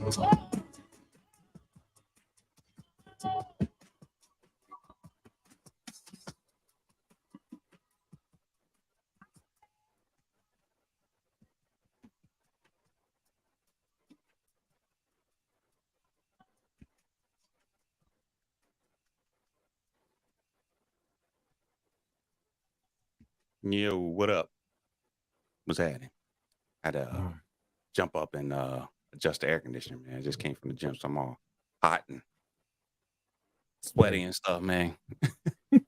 Yo, what up? What's happening? Had to Um, jump up and adjust the air conditioner, man. I just came from the gym, so I'm all hot and yeah, sweaty and stuff, man. Yeah.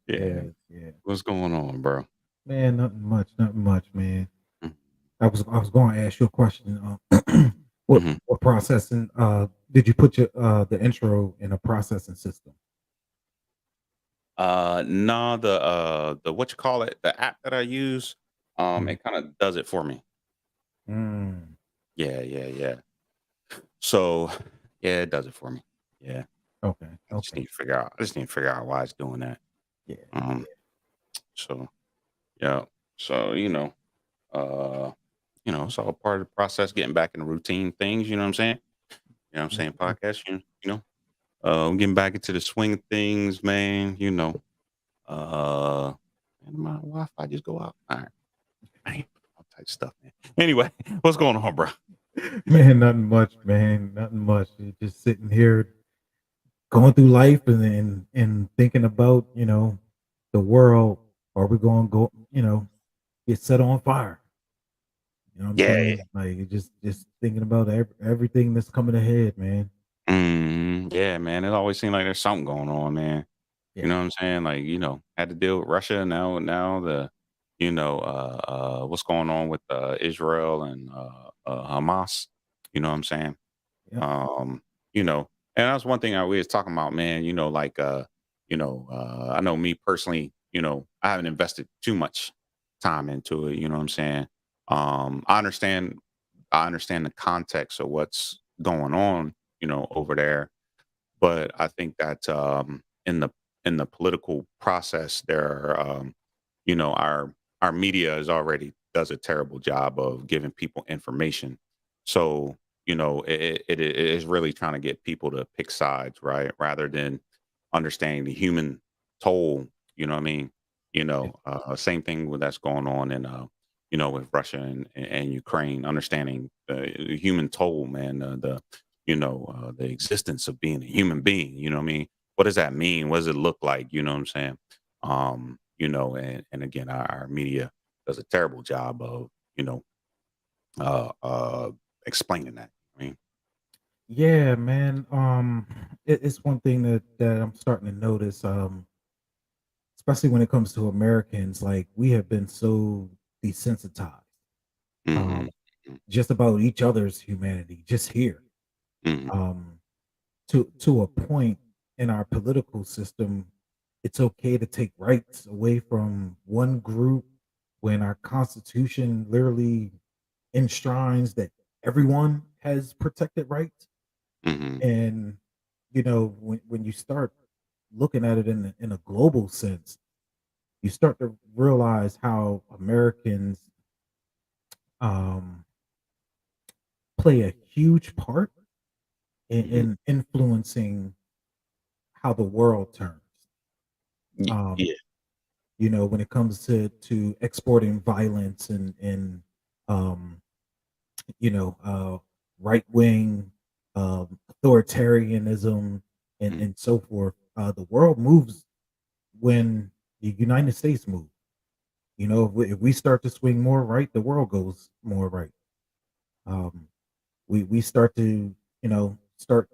yeah, yeah. What's going on, bro? Man, nothing much, man. Mm. I was going to ask you a question. What Mhm. what processing? Did you put your the intro in a processing system? No, the what you call it, the app that I use, Mm. it kind of does it for me. Mm. Yeah, yeah, yeah. So yeah, it does it for me. Yeah. Okay, I just okay. need to figure out. I just need to figure out why it's doing that. Yeah, Um. yeah. So yeah. So uh, it's all part of the process, getting back in the routine things. You know what I'm saying? You know what I'm saying? Mhm. Podcast. I'm getting back into the swing of things, man. And my Wi-Fi just go out. All right, man, all type of stuff, man. Anyway, what's going on, bro? Man, nothing much, man. Nothing much. Just sitting here going through life and thinking about, the world. Are we going to go, get set on fire? You know what I'm Yeah, saying? Like just thinking about everything that's coming ahead, man. yeah, man. It always seems like there's something going on, man. You Yeah. know what I'm saying? Like, had to deal with Russia. Now what's going on with Israel and Hamas. You know what I'm saying? Yep. Um, and that's one thing I was talking about, man. I know me personally, I haven't invested too much time into it. You know what I'm saying? I understand the context of what's going on, over there. But I think that in the political process, there are, our media is already does a terrible job of giving people information. So it is really trying to get people to pick sides, right, rather than understanding the human toll. You know what I mean? Yeah. Same thing with that's going on in with Russia and Ukraine, understanding the human toll, man, the existence of being a human being. You know what I mean? What does that mean? What does it look like? You know what I'm saying? And again, our media does a terrible job of, you know, uh, uh, explaining that. I mean, Yeah, man. It's one thing that I'm starting to notice. Especially when it comes to Americans, like we have been so desensitized, hmm um, just about each other's humanity, just here. hmm Um, to a point in our political system, it's okay to take rights away from one group when our Constitution literally enshrines that everyone has protected rights. hmm And when you start looking at it in a global sense, you start to realize how Americans um, play a huge part hmm in influencing how the world turns. Um, Yeah. when it comes to exporting violence and um, right wing authoritarianism Mm. and so forth. The world moves when the United States move. If we start to swing more right, the world goes more right. Um, we start to start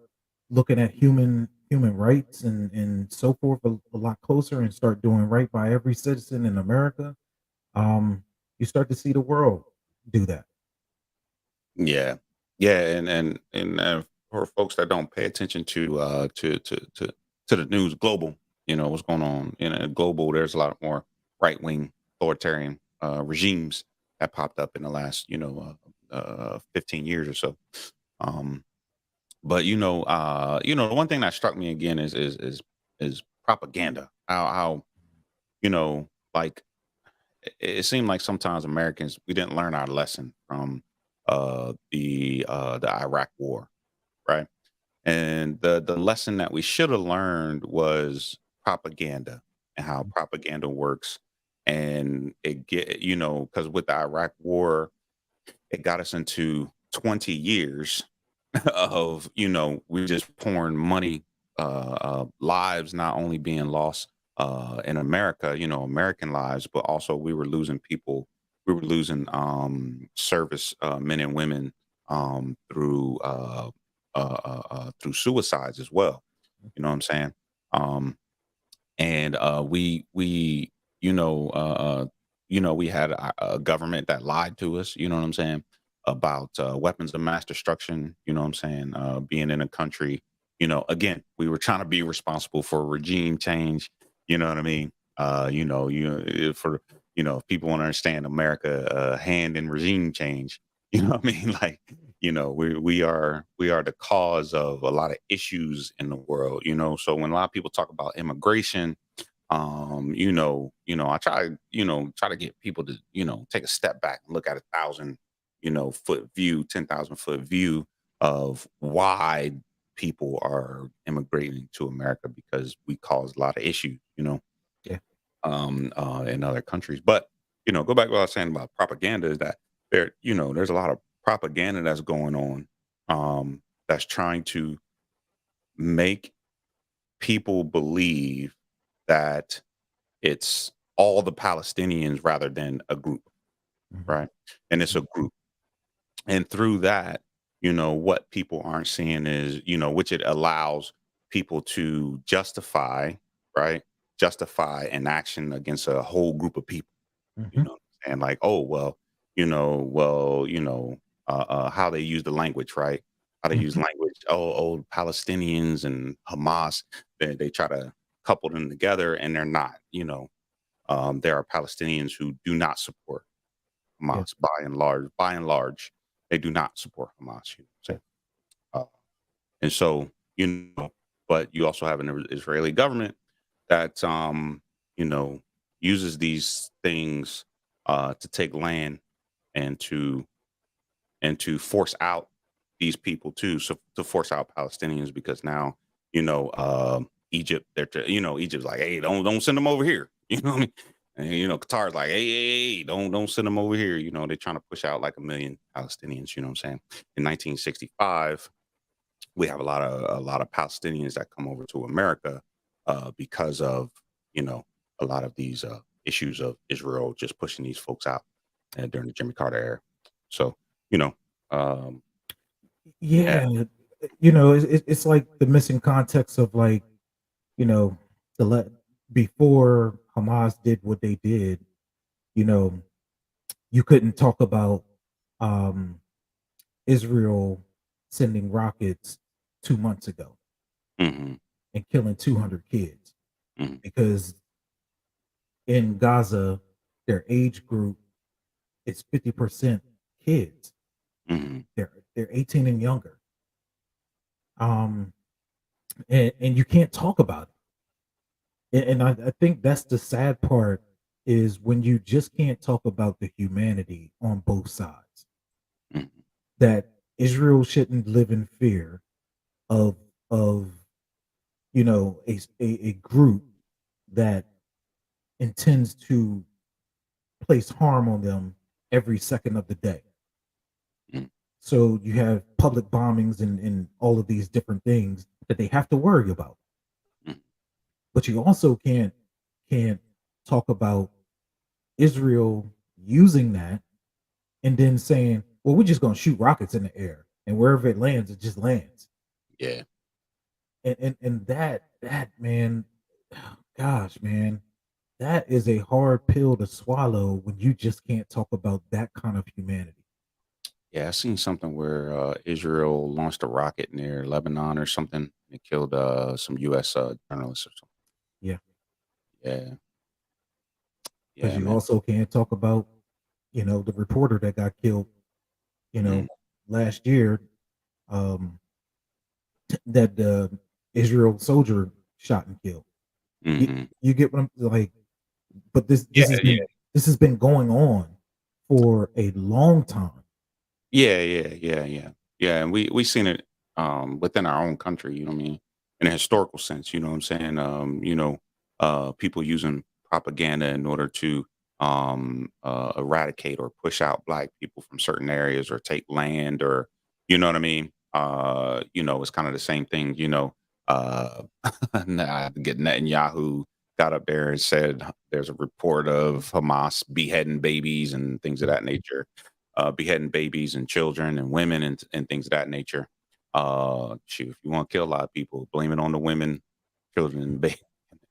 looking at human rights and so forth a lot closer and start doing right by every citizen in America. You start to see the world do that. Yeah. Yeah. And for folks that don't pay attention to the news global, what's going on in a global, there's a lot more right wing authoritarian regimes that popped up in the last, 15 years or so. Um, but the one thing that struck me again is propaganda. How like it seemed like sometimes Americans we didn't learn our lesson from the Iraq War, right? And the lesson that we should have learned was propaganda and how propaganda works. And it get because with the Iraq War, it got us into 20 years of we just pouring money, lives not only being lost in America, American lives, but also we were losing people. We were losing service men and women through suicides as well. You know what I'm saying? Um, and you know uh, uh, we had a government that lied to us. You know what I'm saying, about weapons of mass destruction. You know what I'm saying, being in a country. Again, we were trying to be responsible for regime change. You know what I mean? For if people want to understand America, hand in regime change. You know what I mean? Like, we are the cause of a lot of issues in the world. So when a lot of people talk about immigration, I try to get people to take a step back and look at 1,000 foot view, 10,000 foot view of why people are immigrating to America, because we cause a lot of issues, Yeah. in other countries. But go back to what I was saying about propaganda, is that there's a lot of propaganda that's going on, that's trying to make people believe that it's all the Palestinians rather than a group, Mhm. right? And it's a group. And through that, what people aren't seeing is, which it allows people to justify, right? Justify an action against a whole group of people, Mhm. and like, oh, how they use the language, right? How they use Mhm. language. Oh, Palestinians and Hamas, they try to couple them together, and they're not, there are Palestinians who do not support Yeah. Hamas by and large. By and large, they do not support Hamas. Yeah. Uh, and so, but you also have an Israeli government that, you know, uses these things to take land and to force out these people too. So to force out Palestinians, because now, Egypt, Egypt's like, hey, don't send them over here. You know what I mean? And Qatar's like, hey, don't send them over here. They're trying to push out like 1 million Palestinians. You know what I'm saying? In 1965, we have a lot of Palestinians that come over to America because of a lot of these issues of Israel just pushing these folks out during the Jimmy Carter era. So you know, um, yeah. Yeah. It's like the missing context of, like, you know, the let before Hamas did what they did, you know, you couldn't talk about um Israel sending rockets 2 months ago Hmm. and killing 200 kids, Hmm. because in Gaza, their age group is 50% kids. Hmm. They're 18 and younger. Um, and you can't talk about it. And I think that's the sad part, is when you just can't talk about the humanity on both sides. Hmm. That Israel shouldn't live in fear of of a group that intends to place harm on them every second of the day. Hmm. So you have public bombings and all of these different things that they have to worry about. Hmm. But you also can't talk about Israel using that and then saying, "Well, we're just going to shoot rockets in the air, and wherever it lands, it just lands." Yeah. And that man, gosh, man, that is a hard pill to swallow when you just can't talk about that kind of humanity. Yeah, I seen something where Israel launched a rocket near Lebanon or something. It killed some U.S. Journalists or something. Yeah, Yeah, because yeah, you man. also can't talk about, the reporter that got killed, you Mm-hmm. know, last year, um, that the Israel soldier shot and killed. You, Mm-hmm. you get what I'm like, but Yeah, this has yeah, been going on for a long time. Yeah, and we seen it, within our own country, you know what I mean, in a historical sense, you know what I'm saying? People using propaganda in order to, eradicate or push out Black people from certain areas or take land or you know what I mean? It's kinda the same thing, uh, I get Netanyahu got up there and said there's a report of Hamas beheading babies and things of that nature, beheading babies and children and women and things of that nature. Shoot, if you want to kill a lot of people, blame it on the women, children, and,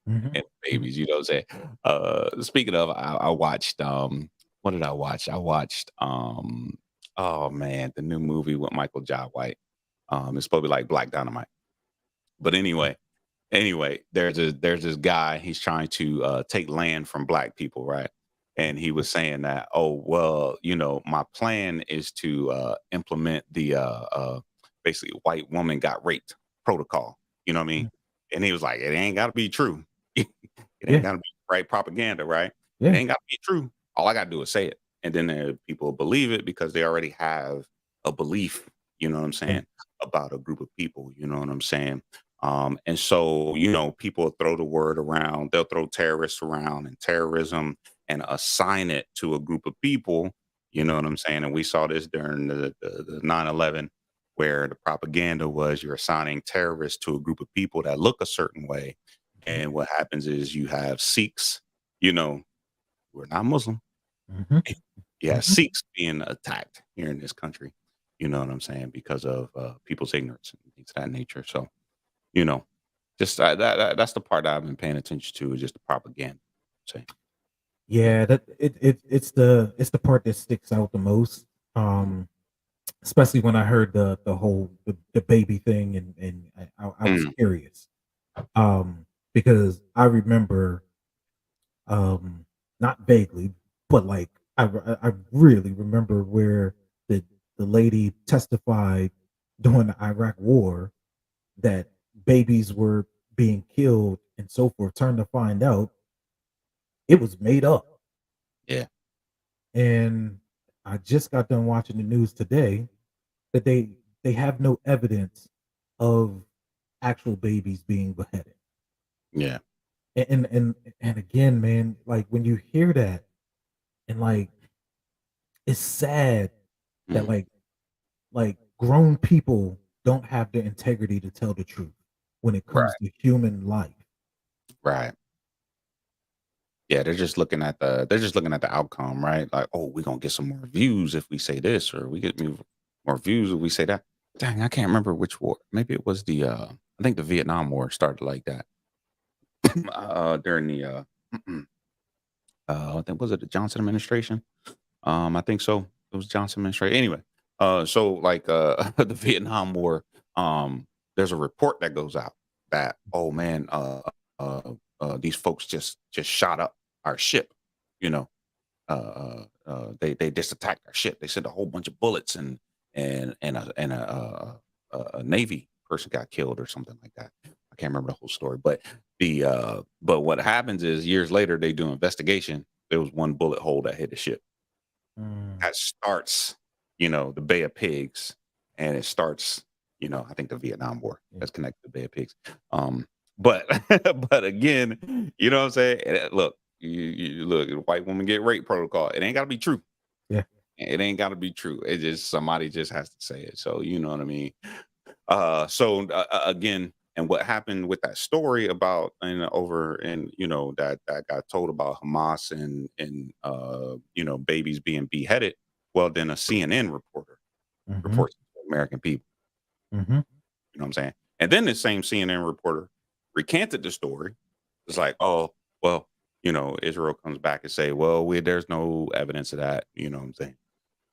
Mhm. and babies. You know what I'm saying? Speaking of, I watched. What did I watch? I watched. Oh man, the new movie with Michael Jai White. It's supposed to be like Black Dynamite. But anyway, there's this guy, he's trying to, take land from Black people, right? And he was saying that, "Oh, well, my plan is to, implement the, basically white woman got raped protocol." You know what I mean? Mhm. And he was like, "It ain't gotta be true. It ain't Yeah, gotta be right propaganda, right? It yeah, ain't gotta be true. All I gotta do is say it." And then people believe it because they already have a belief, you know what I'm yeah. saying, about a group of people, you know what I'm saying? And so, people throw the word around, they'll throw terrorists around and terrorism and assign it to a group of people, you know what I'm saying? And we saw this during the 9/11, where the propaganda was you're assigning terrorists to a group of people that look a certain way. Mhm, And what happens is you have Sikhs, you know, we're not Muslim. mhm, Yeah, mhm. Sikhs being attacked here in this country, you know what I'm saying, because of people's ignorance and things of that nature. So, you know, just that's the part that I've been paying attention to is just the propaganda. Say, yeah. Yeah, it's the part that sticks out the most. Especially when I heard the baby thing, and I was Mm, curious. Because I remember, um, not vaguely, but like I really remember where the the lady testified during the Iraq War that babies were being killed and so forth. Turned to find out it was made up. yeah, And I just got done watching the news today that they have no evidence of actual babies being beheaded. yeah. And again, man, like when you hear that, and like it's sad that Mm, like grown people don't have the integrity to tell the truth when it comes right, to human life. right. Yeah, they're just looking at the outcome, right? Like, oh, we're gonna get some more views if we say this, or we get more views if we say that. Dang, I can't remember which war. Maybe it was the I think the Vietnam War started like that. During the I think was it the Johnson administration? I think so. It was Johnson administration. Anyway, so like the Vietnam War, there's a report that goes out that oh man, these folks just shot up our ship. You know, they just attacked our ship. They sent a whole bunch of bullets and a Navy person got killed or something like that. I can't remember the whole story, but but what happens is years later they do investigation. There was one bullet hole that hit the ship Mm, that starts, the Bay of Pigs, and it starts, I think the Vietnam War yeah, that's connected to the Bay of Pigs. But but again, you know what I'm saying? Look, you look, a white woman get rape protocol. It ain't got to be true. yeah. It ain't got to be true. It just somebody just has to say it. So you know what I mean. Again, and what happened with that story about and over and that got told about Hamas and babies being beheaded. Well, then a CNN reporter Mhm, reports it to American people. mhm. You know what I'm saying? And then the same CNN reporter recanted the story. It's like, oh, well, Israel comes back and say, well, there's no evidence of that. You know what I'm saying?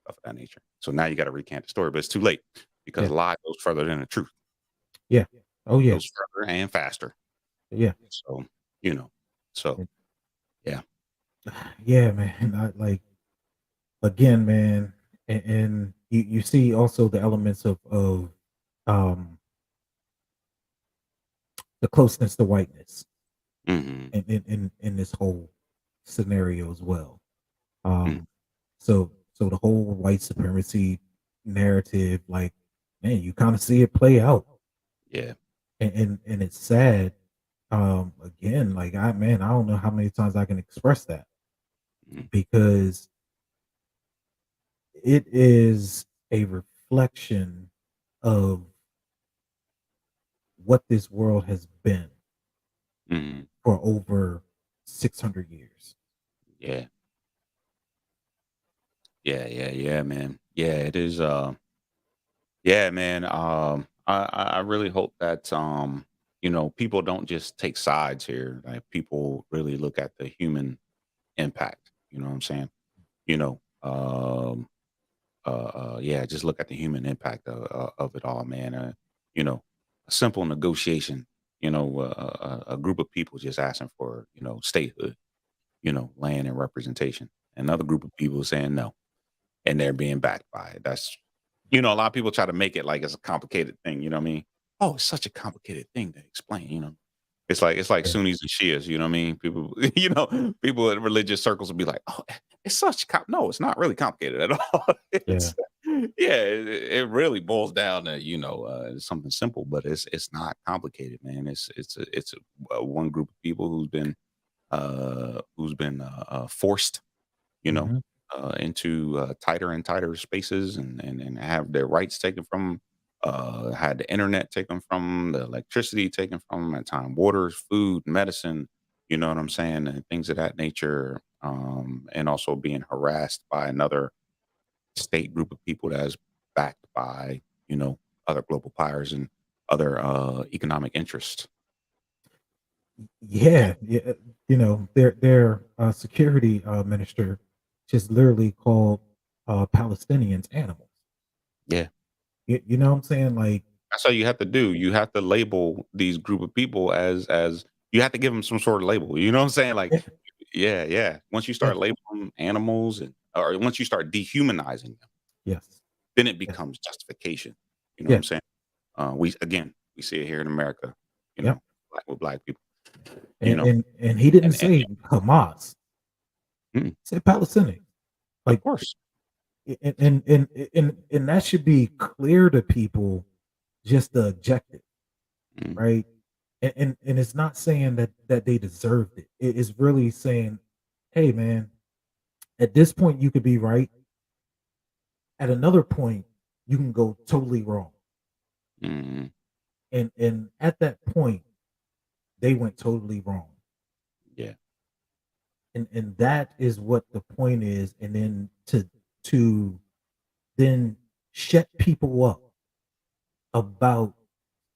Stuff of that nature. So now you got to recant the story, but it's too late because Yeah, a lie goes further than the truth. yeah. Oh yeah, Goes further and faster. yeah. So, you know, so And- yeah. Yeah, man. I, like again, man, and you see also the elements of um the closeness to whiteness Mhm. in this whole scenario as well. Mm. Um, so the whole white supremacy. narrative, like, man, you kind of see it play out, Yeah. and it's sad. Again, like, I don't know how many times I can express that, Mhm. because it is a reflection of what this world has been Mhm. for over 600 years. Yeah. Yeah, man. Yeah, it is, yeah, man, I really hope that, people don't just take sides here, like, people really look at the human impact, you know what I'm saying? You know, yeah, just look at the human impact of it all, man. A simple negotiation, a group of people just asking for, statehood, land and representation. Another group of people saying no, and they're being backed by it. A lot of people try to make it like it's a complicated thing. You know what I mean? Oh, it's such a complicated thing to explain. It's like Yeah, Sunnis and Shias, you know what I mean? People, people in religious circles will be like, "Oh, it's such no, it's not really complicated at all." yeah. It's yeah, it really boils down to, something simple, but it's not complicated, man. It's one group of people who's been forced, you know, Mhm. into tighter and tighter spaces, and have their rights taken from 'em, had the internet taken from 'em, the electricity taken from 'em, at time waters, food, medicine, you know what I'm saying, and things of that nature, and also being harassed by another state group of people that is backed by, other global powers and other economic interests. Yeah, yeah, their security, minister just literally called, Palestinians animals. Yeah. You know what I'm saying? Like, That's all you have to do. You have to label these group of people as you have to give them some sort of label. You know what I'm saying? Like, yeah, yeah, yeah. Once you yeah, start labeling them animals, or once you start dehumanizing them, yes, then it yes, becomes justification. You know what yeah, I'm saying? We see it here in America, yep, with black people, you and know, he didn't and say Hamas, mm, he said Palestinians. of Like, course. and that should be clear to people, just the objective, Mm, right? And it's not saying that they deserved it. It is really saying, "Hey, man, at this point, you could be right. At another point, you can go totally wrong." mm, And at that point, they went totally wrong. yeah, And that is what the point is. And then to then shut people up about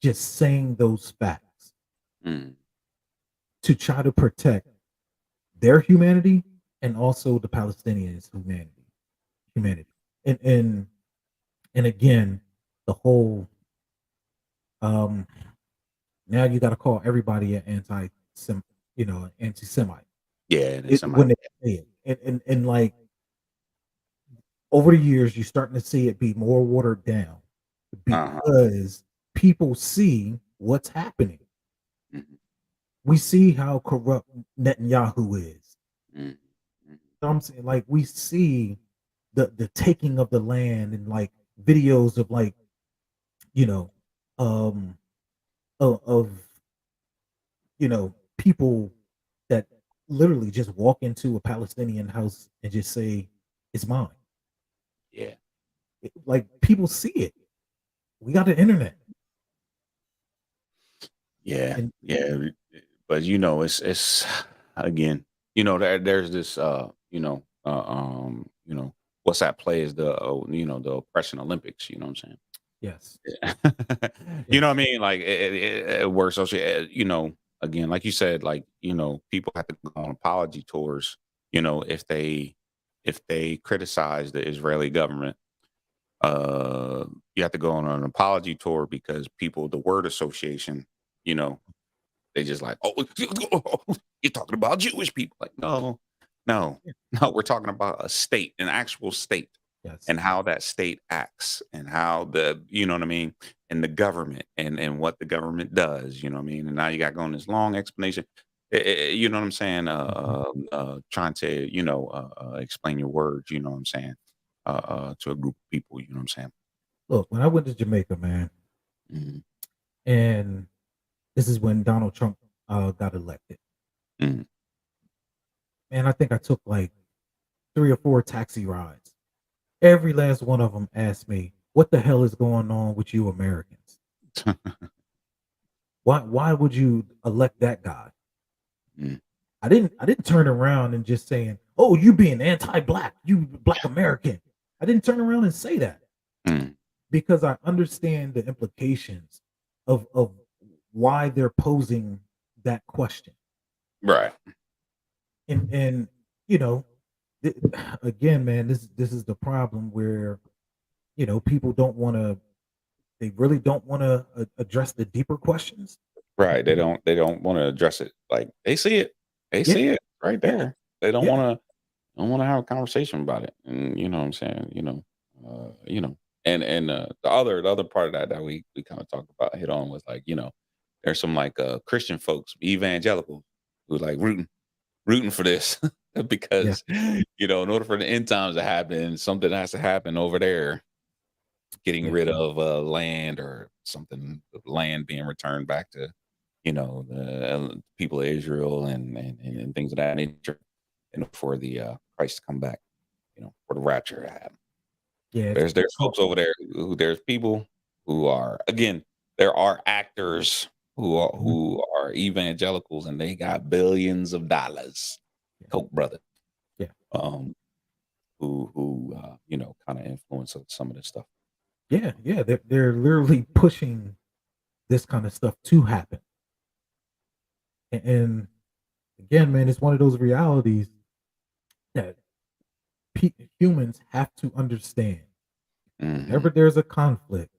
just saying those facts, mm, to try to protect their humanity and also the Palestinians' mm, humanity. And again, the whole, um now you got to call everybody an anti-Semite. yeah, and it's It somebody. when they say it, and like, over the years, you're starting to see it be more watered down, Uh-huh. because people see what's happening. Mhm, We see how corrupt Netanyahu is. mm, mm, You know what I'm saying? Like, we see the taking of the land, and like videos of, like, you know, um of people that literally just walk into a Palestinian house and just say, "It's mine." yeah, Like, people see it. We got the internet, yeah, and yeah. But it's again, there's this what's that play is the oppression Olympics, you know what I'm saying? yes, Yeah. You know what I yes, mean? Like we're associated, again, like you said, like, people have to go on apology tours, if they criticize the Israeli government, you have to go on an apology tour because the word association, you know, they just like, "Oh, you're talking about Jewish people." Like, no, no, yeah, no, we're talking about a state, an actual state, yes, and how that state acts, and how you know what I mean, and the government, and what the government does, you know what I mean? And now you got going this long explanation. You know what I'm saying? mhm, Trying to, explain your words, you know what I'm saying? to a group of people. You know what I'm saying? Look, when I went to Jamaica, man, Mhm, and this is when Donald Trump got elected, mhm. and I think I took like 3 or 4 taxi rides. Every last one of them asked me, "What the hell is going on with you Americans? Why would you elect that guy?" Mm, I didn't turn around and just saying, "Oh, you being anti-black, you black American." I didn't turn around and say that mm. because I understand the implications of why they're posing that question. Right. And you know, th- again, man, this is the problem where people don't want to. They really don't want to address the deeper questions. Right. They don't want to address it. Like they see it. They Yeah, see it right yeah, there. They don't yeah, want to don't want to have a conversation about it. And you know what I'm saying? And the other part of that we kind of talked about hit on was like, there's some like Christian folks, evangelicals who like rooting for this yeah, because in order for the end times to happen, something has to happen over there, getting yeah, rid of land or something, land being returned back to the people of Israel and things of that nature, for the Christ to come back, for the rapture to happen. yeah. There's folks over there there's people who are, again, there are actors Mhm, who are evangelicals and they got billions of dollars, yeah, Koch brother, yeah, um, who kind of influence some of this stuff. yeah, yeah. They're literally pushing this kind of stuff to happen. And again, man, it's one of those realities that humans have to understand. Hmm. Whenever there's a conflict,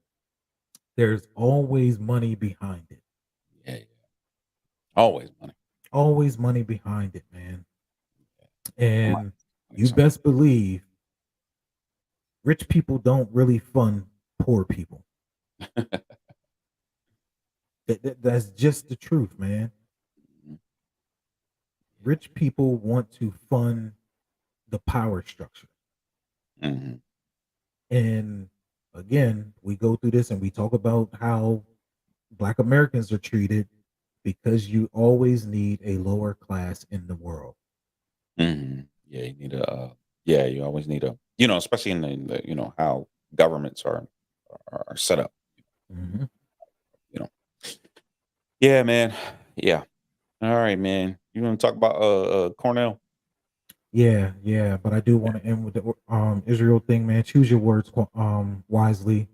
there's always money behind it. Yeah, yeah, always money. Always money behind it, man. Somebody, And you somebody. best believe rich people don't really fund poor people. That's just the truth, man. Rich people want to fund the power structure. Hmm. And again, we go through this and we talk about how Black Americans are treated because you always need a lower class in the world. Hmm. Yeah, you need you always need especially in how governments are set up. Mhm. You know, yeah, man. Yeah. All right, man. You want to talk about Cornell? Yeah, yeah, but I do want to end with the Israel thing, man. Choose your words wisely,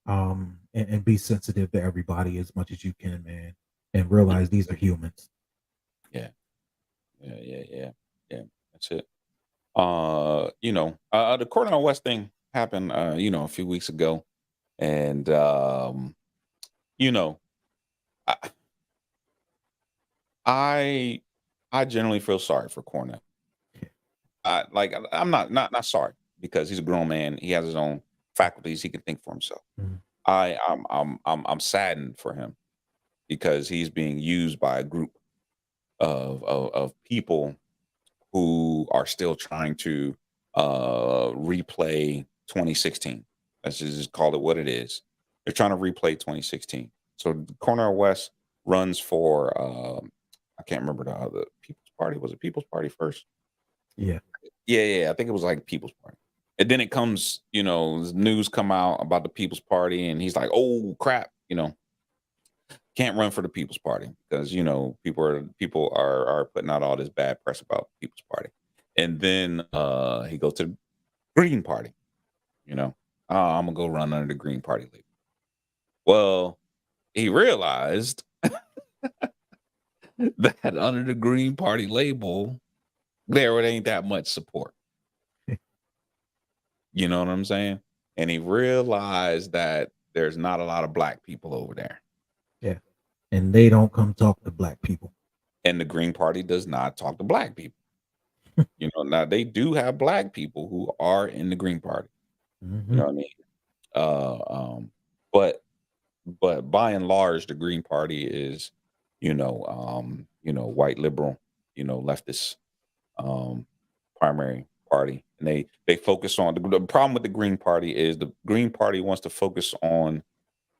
and be sensitive to everybody as much as you can, man, and Yeah, realize these are humans. yeah, yeah. Yeah. That's it. The Cornel West thing happened, a few weeks ago, and you know, I, I I generally feel sorry for Cornell. I'm not sorry because he's a grown man. He has his own faculties. He can think for himself. Mhm. I'm saddened for him because he's being used by a group of people who are still trying to replay 2016. Let's just call it what it is. They're trying to replay 2016. So Cornel West runs for I can't remember the People's Party. Was it People's Party first? Yeah, Yeah. I think it was like People's Party. And then it comes, news come out about the People's Party, and he's like, "Oh crap, can't run for the People's Party because people are putting out all this bad press about the People's Party." And then he goes to the Green Party. You know, I'm gonna go run under the Green Party label. Well, he realized that under the Green Party label, there ain't that much support. You know what I'm saying? And he realized that there's not a lot of black people over there. yeah, and they don't come talk to black people. And the Green Party does not talk to black people. Now they do have black people who are in the Green Party. You Hmm. know what I mean? Uh, um, but by and large, the Green Party is, white liberal, leftist, um, primary Party, and they focus on the problem with the Green Party is the Green Party wants to focus on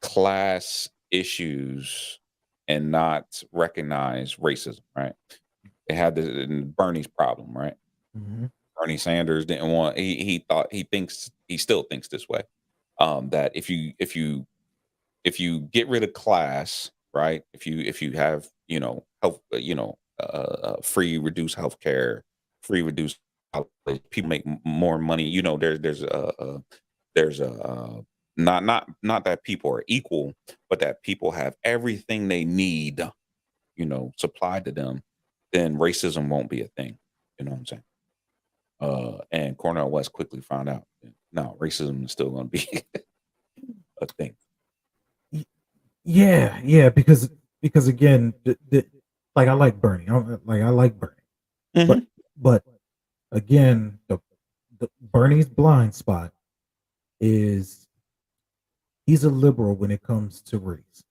class issues and not recognize racism, right? They had Bernie's problem, right? Mhm. Bernie Sanders didn't want he thought he still thinks this way. That if you get rid of class, right? If you have, health, free reduced health care, free reduced college, people make more money. There's a not that people are equal, but that people have everything they need, supplied to them, then racism won't be a thing. You know what I'm saying? And Cornel West quickly found out, no, racism is still going to be a thing. Y- Yeah, yeah, because again, like I like Bernie, I like Bernie, but Hmm. but again, the Bernie's blind spot is he's a liberal when it comes to race.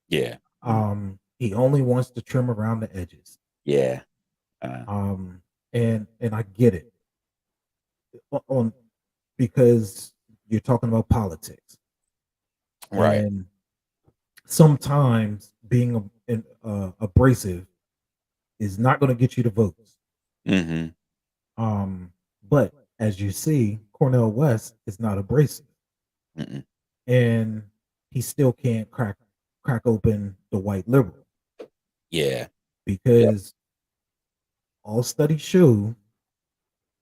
Yeah. Mhm. He only wants to trim around the edges. Yeah. Uh, Um, and I get it on because you're talking about politics, right. and sometimes being abrasive is not going to get you the votes. Hmm. But as you see, Cornel West is not abrasive, Mm-mm. and he still can't crack open the white liberal Yeah. Yeah. because all studies show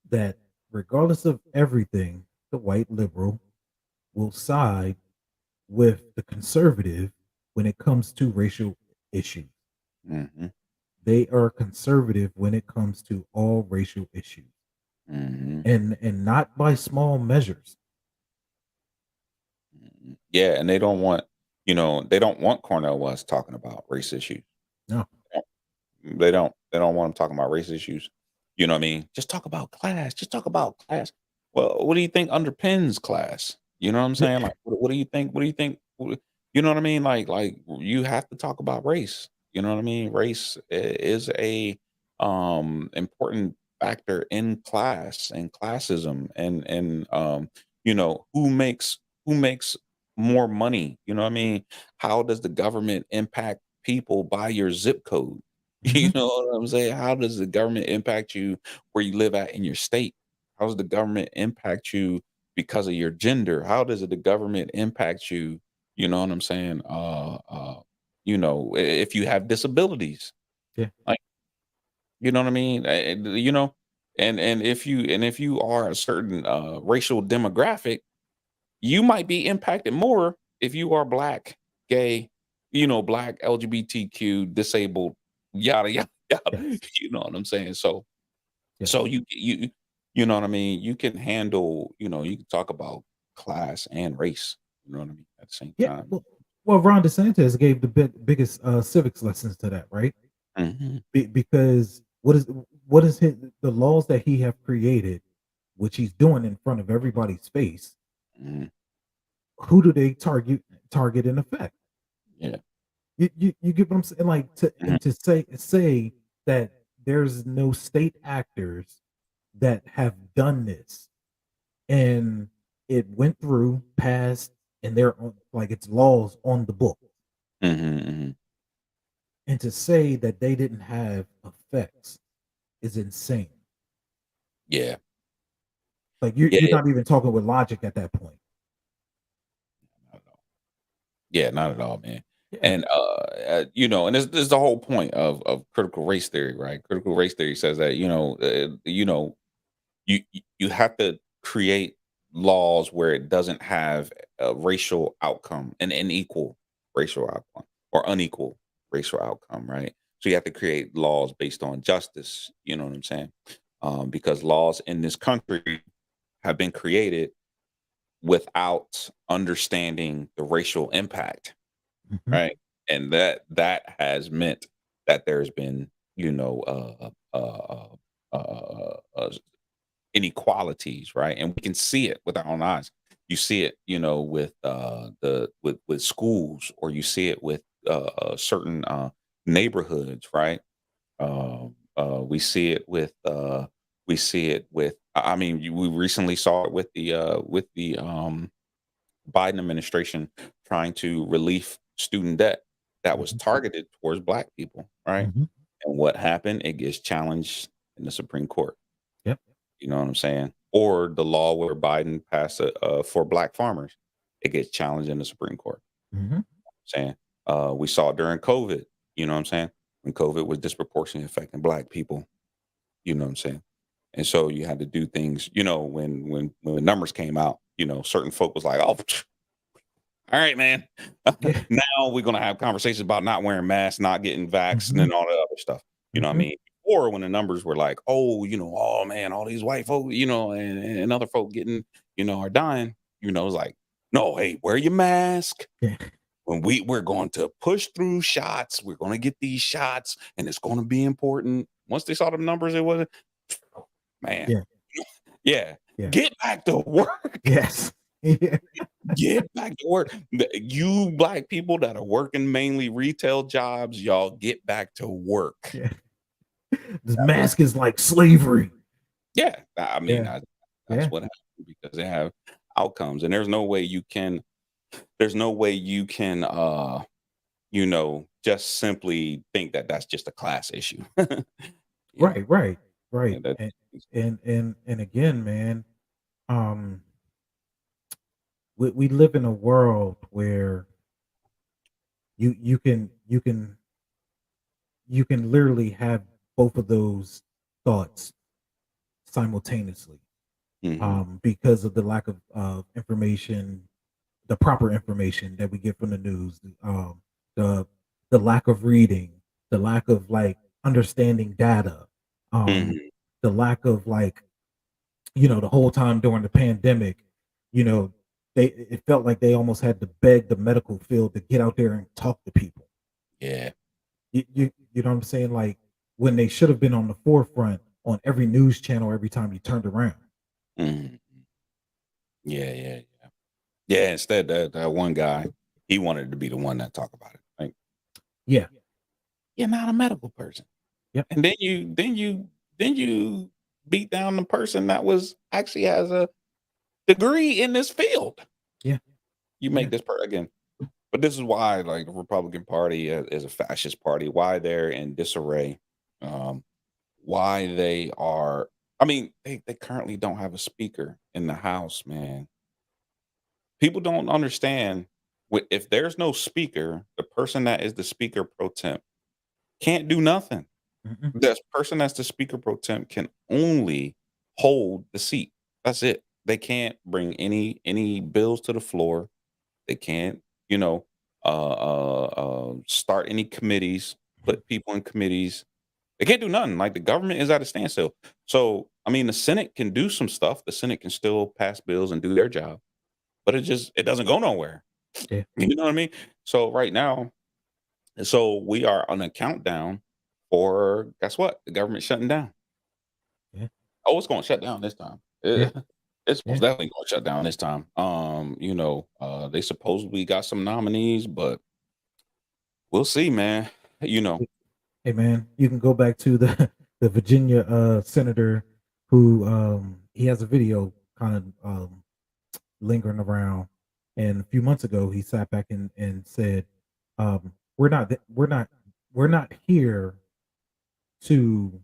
that regardless of everything, the white liberal will side with the conservative when it comes to racial issues. Hmm. They are conservative when it comes to all racial issues, Hmm. and not by small measures. Yeah, and they don't want Cornel West talking about race issues. No. They don't want him talking about race issues. You know what I mean? Just talk about class. Just talk about class. Well, what do you think underpins class? You know what I'm saying? Like, what do you think? What do you think? You know what I mean? Like you have to talk about race. You know what I mean? Race is a important factor in class and classism, and who makes more money. You know what I mean? How does the government impact people by your zip code? You Mhm. know what I'm saying? How does the government impact you where you live at in your state? How does the government impact you because of your gender? How does the government impact you? You know what I'm saying? If you have disabilities, Yeah. like, you know what I mean? And if you are a certain racial demographic, you might be impacted more if you are black, gay, black, LGBTQ, disabled, yada yada yada. Yes. You know what I'm saying? So Yes. you know what I mean? You can handle, you can talk about class and race, you know what I mean, at the same Yeah. time. Well, Ron DeSantis gave the biggest civics lessons to that, right? Mhm. Because what is the laws that he have created, which he's doing in front of everybody's face? Mhm. Who do they target in effect? Yeah. You get what I'm saying? Like Mhm. to say that there's no state actors that have done this and it went through, passed, and they're on like it's laws on the book. Mhm, mhm. And to say that they didn't have effects is insane. Yeah. Like you're Yeah. not even talking with logic at that point. Not at all. Yeah, not at all, man. Yeah. And this is the whole point of critical race theory, right? Critical race theory says that, you have to create laws where it doesn't have a racial outcome, an unequal racial outcome or unequal racial outcome, right? So you have to create laws based on justice. You know what I'm saying? Because laws in this country have been created without understanding the racial impact, Mhm. right? And that has meant that there's been, you know, inequalities, right? And we can see it with our own eyes. You see it, with the with schools, or you see it with certain neighborhoods, right? We see it with I mean, we recently saw it with the Biden administration trying to relieve student debt that was Mhm, targeted towards black people, right? mhm. And what happened? It gets challenged in the Supreme Court. Yep. You know what I'm saying? Or the law where Biden passed for black farmers, it gets challenged in the Supreme Court. Mhm. Saying we saw it during COVID. You know what I'm saying? When COVID was disproportionately affecting black people. You know what I'm saying? And so you had to do things. You know, when the numbers came out, you know, certain folk was like, "Oh, all right, man. Yeah. Now we're gonna have conversations about not wearing masks, not getting vaccinated, Mhm, and all that other stuff." You know what I mhm. mean? Or when the numbers were like, "Oh, you know, oh man, all these white folk, you know, and other folk getting, you know, are dying." You know, it's like, no, hey, wear your mask. Yeah. When we're going to push through shots, we're going to get these shots, and it's going to be important. Once they saw the numbers, it was man, Yeah. yeah. Yeah. Get back to work. Yes. Yeah. Get back to work. You black people that are working mainly retail jobs, y'all get back to work. Yeah. This That was mask is like slavery. yeah. I mean, Yeah. that's Yeah. what happened because they have outcomes, and there's no way you can. There's no way you can. You know, just simply think that that's just a class issue. You know, Right, right, right. and that. And again, man, um, we live in a world where you can literally have both of those thoughts simultaneously, Hmm. because of the lack of information, the proper information that we get from the news, the the lack of reading, the lack of like understanding data, um, Hmm. the lack of like, the whole time during the pandemic, you know, it felt like they almost had to beg the medical field to get out there and talk to people. Yeah. You know what I'm saying? Like when they should have been on the forefront on every news channel every time you turned around. Hmm. Yeah. Yeah. Yeah. Yeah. Instead, that one guy, he wanted to be the one that talk about it. Like, Yeah. you're not a medical person. Yep. And then you beat down the person that was actually has a degree in this field. Yeah. You Yeah. make this part again. But this is why, like, the Republican Party is a fascist party, why they're in disarray, um, why they are I mean, they currently don't have a speaker in the House, man. People don't understand if there's no speaker, the person that is the speaker pro temp can't do nothing. Mhm. This person that's the speaker pro temp can only hold the seat. That's it. They can't bring any bills to the floor. They can't, you know, start any committees, put people in committees. They can't do nothing. Like the government is at a standstill. So, I mean, the Senate can do some stuff. The Senate can still pass bills and do their job, but it doesn't go nowhere. Yeah. You know what I mean? So right now, so we are on a countdown for guess what? The government shutting down. Yeah. Oh, it's gonna shut down this time. Yeah. It's most Yeah. definitely gonna shut down this time. You know, they supposedly got some nominees, but we'll see, man. You know. Hey man, you can go back to the the Virginia senator who he has a video kind of lingering around, and a few months ago he sat back and said, we're not here to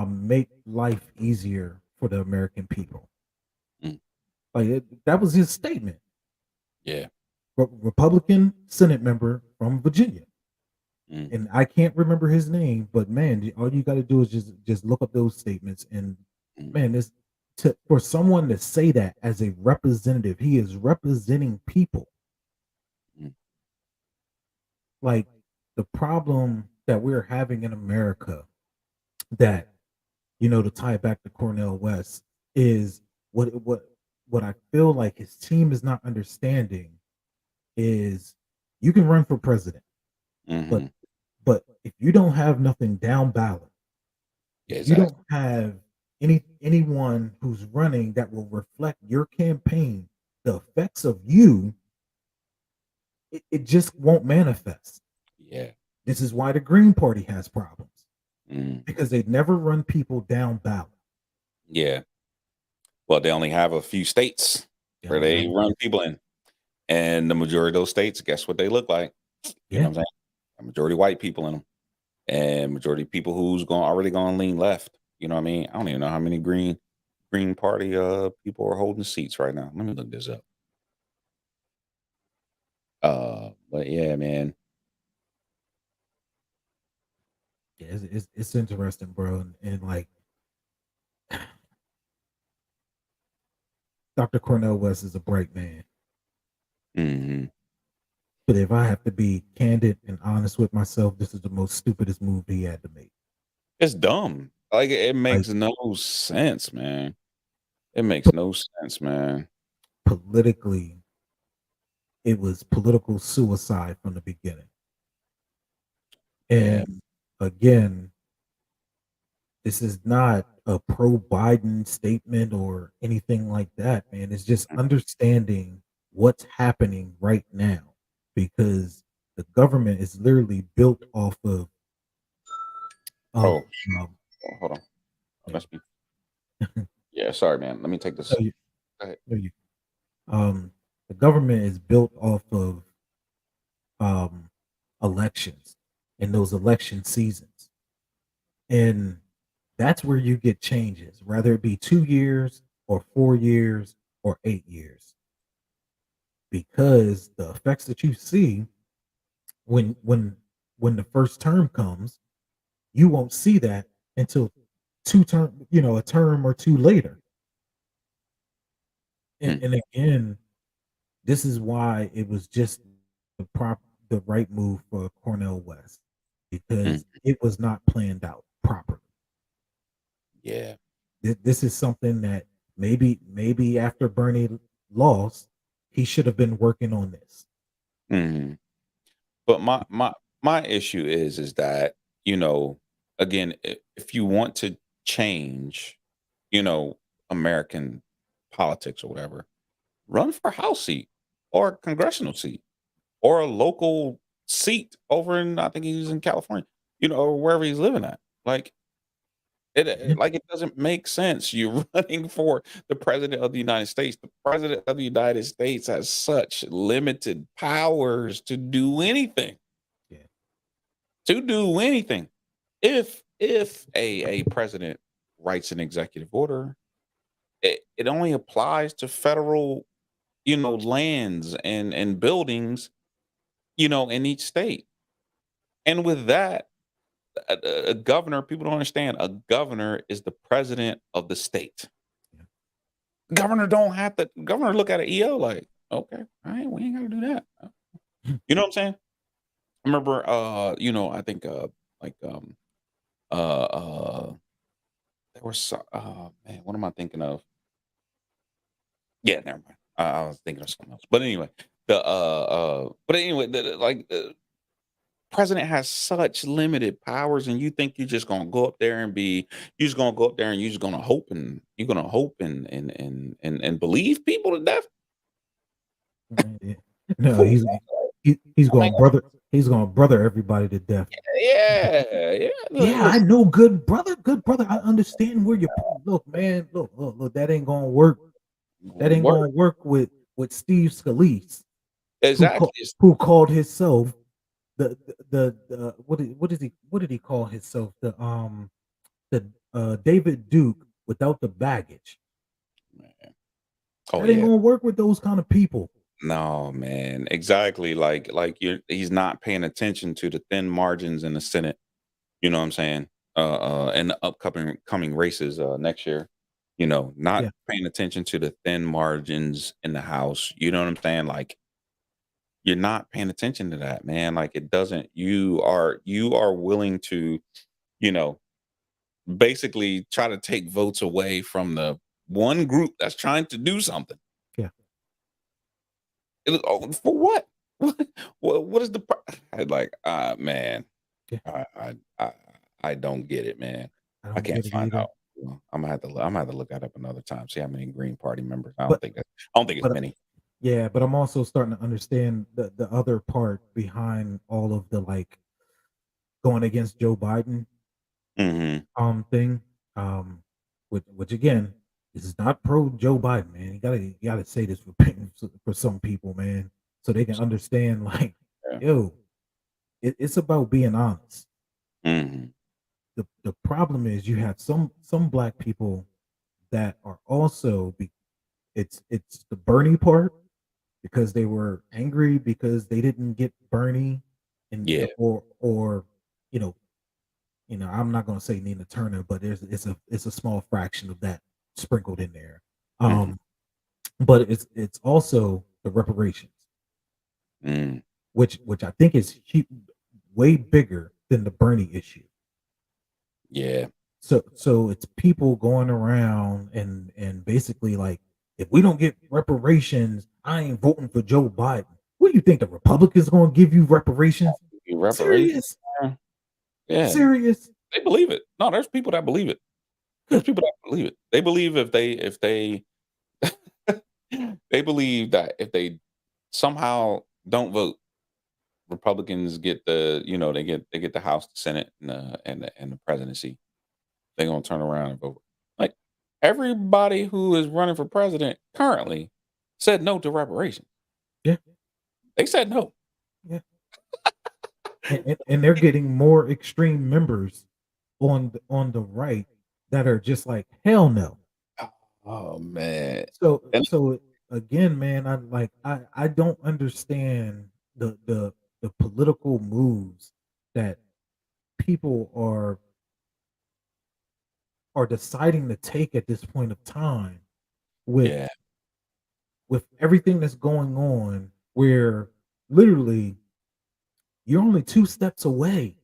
make life easier for the American people. Mm, Like that was his statement. yeah. Republican Senate member from Virginia, Mm, and I can't remember his name, but man, all you got to do is just look up those statements, and mm, man, this for someone to say that as a representative, he is representing people. mm, Like the problem that we're having in America, that to tie it back to Cornel West, is what I feel like his team is not understanding is you can run for president, but mhm. if you don't have nothing down ballot, if Yeah, you don't exactly. have anyone who's running that will reflect your campaign, the effects of you, it just won't manifest. Yeah. This is why the Green Party has problems Mm, because they never run people down ballot. yeah. Well, they only have a few states They where only they have a run few. people in, and the majority of those states, guess what they look like? You know Yeah, what I'm saying? A majority white people in them, and majority people who's going already going to lean left. You know what I mean? I don't even know how many Green Party people are holding seats right now. Let me look this up. But yeah, man. yeah, it's interesting, bro, and like Dr. Cornel West is a bright man, Hmm. but if I have to be candid and honest with myself, this is the most stupidest move he had to make. It's dumb. Like it Like makes no sense, man. It makes no sense, man. politically, it was political suicide from the beginning. Yeah. And again, this is not a pro Biden statement or anything like that, man. It's just understanding what's happening right now because the government is literally built off of Oh, um, hold on. yeah. Must be. Yeah, sorry, man. Let me take No, this. Go ahead. no, um, the government is built off of um, elections and those election seasons. And that's where you get changes, whether it be 2 years or 4 years or 8 years, because the effects that you see when when when the first term comes, you won't see that until a term or two later. And, Mm, and again, this is why it was just the right move for Cornell West mm, because it was not planned out properly. yeah. This is something that maybe after Bernie lost, he should have been working on this. Hmm. But my issue is that you know again if you want to change you know American politics or whatever, run for a House seat or a congressional seat or a local seat over in I think he's in California, or wherever he's living at. Like Yeah, like it doesn't make sense. You're running for the president of the United States. The president of the United States has such limited powers to do anything. yeah, To do anything. If a president writes an executive order, it only applies to federal, lands and buildings, in each state. And with that, a governor, people don't understand, a governor is the president of the state. yeah. Governor don't have to governor look at an EO like, okay, all right, we ain't gotta do that. You know what I'm saying? I remember I think like uh there was man, what am I thinking of? Yeah, never mind. I was thinking of something else. But anyway, the president has such limited powers, and you think you're just gonna go up there and you're just gonna go up there and you're just gonna hope and you're gonna hope and believe people to death. Yeah. No, Fool. he's I mean, he's going to brother everybody to death. yeah, yeah. Yeah, I Listen, know, good brother. I understand where you look, man. Look. That ain't gonna work. That ain't work gonna work with Steve Scalise, exactly. who called himself what did he call himself? The David Duke without the baggage. Man. Oh That ain't yeah. gonna work with those kind of people. No, man. Exactly. Like he's not paying attention to the thin margins in the Senate. You know what I'm saying? And the upcoming coming races next year. Not Yeah, paying attention to the thin margins in the House. You know what I'm saying? Like you're not paying attention to that, man. Like it doesn't. You are willing to, you know, basically try to take votes away from the one group that's trying to do something. yeah, For what? What is the like? Man, yeah. I, I I I don't get it, man. I I don't can't get it find either. out. I'm gonna have to look that up another time. See how many Green Party members. I don't But think that. I don't think it's but many. yeah, but I'm also starting to understand the other part behind all of the like going against Joe Biden Hmm. thing. Um which again, This is not pro Joe Biden, man. You gotta say this for for some people, man, so they can understand. Like, Yeah. yo, it's about being honest. Mhm. The problem is you have some black people that are also it's the Bernie part because they were angry because they didn't get Bernie and Yeah. or you know I'm not gonna say Nina Turner, but it's a small fraction of that sprinkled in there. Mhm. Um, but it's also the reparations, Mm. which I think is way bigger than the Bernie issue. Yeah. So it's people going around and basically like, if we don't get reparations, I ain't voting for Joe Biden. What do you think the Republicans going to give you reparations? Reparations. Serious? Yeah. Yeah. Serious? They believe it. No, there's people that believe it. There's Good. people that believe it. They believe if they they believe that if they somehow don't vote, Republicans get they get the House, the Senate, and the presidency. They're gonna turn around and vote. Like everybody who is running for president currently said no to reparations. Yeah, They said no. yeah. And they're getting more extreme members on the right that are just like hell no. Oh man. And So again, man, I don't understand the political moves that people are deciding to take at this point of time with yeah. everything that's going on, where literally you're only 2 steps away.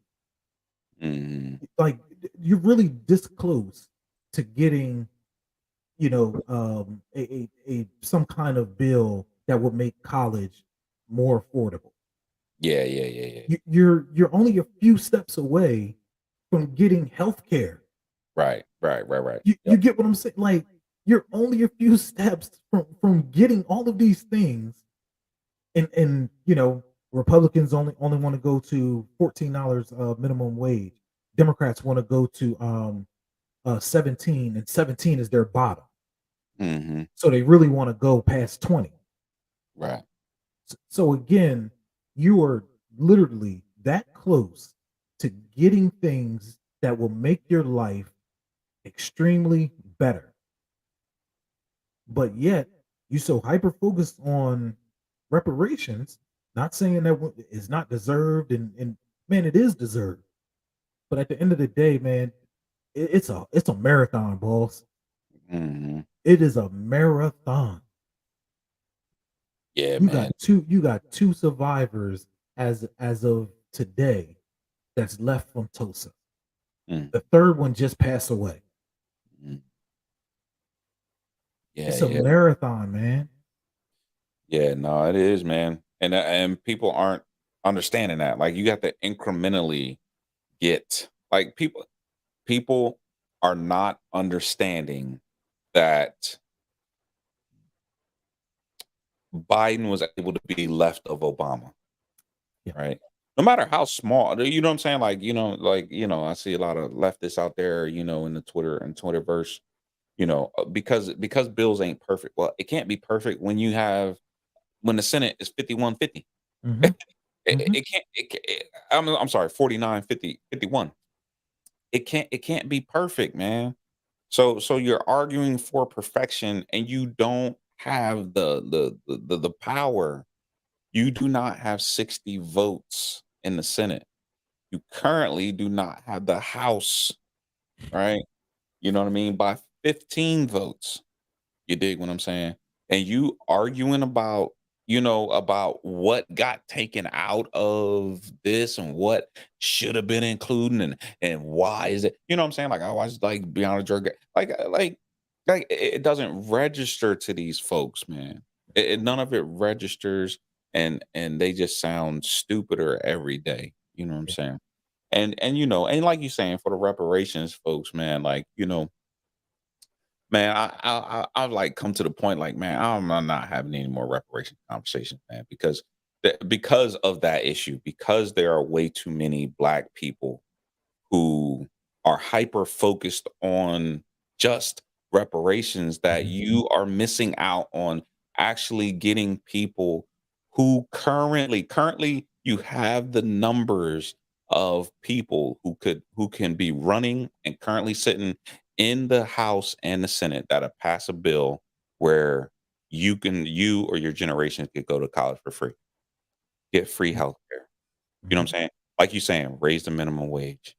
Mhm. Like, you're really this close to getting, a some kind of bill that would make college more affordable. Yeah, yeah, yeah, yeah. You're only a few steps away from getting healthcare. Right, right, right, right. You Yep. get what I'm saying? Like, you're only a few steps from getting all of these things, and Republicans only want to go to $14 minimum wage. Democrats want to go to 17, and 17 is their bottom. Mhm. So they really want to go past 20. Right. So again, you are literally that close to getting things that will make your life extremely better. But yet, you so hyper focused on reparations, not saying that is not deserved, and man, it is deserved. But at the end of the day, man, it's a marathon, boss. Mhm. It is a marathon. Yeah, You man. got two survivors as of today that's left from Tulsa. Mm, The third one just passed away. mm. Yeah, It's a yeah. marathon, man. Yeah, no, it is, man. And people aren't understanding that. Like you got to incrementally get like people are not understanding that Biden was able to be left of Obama, Yeah. right? No matter how small, you know what I'm saying? I see a lot of leftists out there, in the Twitterverse, because bills ain't perfect. Well, it can't be perfect when the Senate is 51-50. Mhm. It, Mhm. it can't. I'm sorry, 49-50-51. It can't be perfect, man. So you're arguing for perfection, and you don't have the power. You do not have 60 votes in the Senate. You currently do not have the House, right? You know what I mean? By 15 votes. You dig what I'm saying? And you arguing about what got taken out of this and what should have been included and why is it, you know what I'm saying? Like, oh, I was like beyond a jerk. Like it doesn't register to these folks, man. None of it registers, and they just sound stupider every day. You know what I'm Yeah. saying? And like you saying for the reparations folks, man, like, man, I've like come to the point like, man, I'm not having any more reparation conversations, man, because of that issue, because there are way too many black people who are hyper focused on just reparations that Mhm. you are missing out on actually getting people who currently you have the numbers of people who can be running and currently sitting in the House and the Senate that'll pass a bill where you or your generation could go to college for free, get free Yeah. healthcare. You know what I'm Mhm. saying? Like you saying, raise the minimum wage.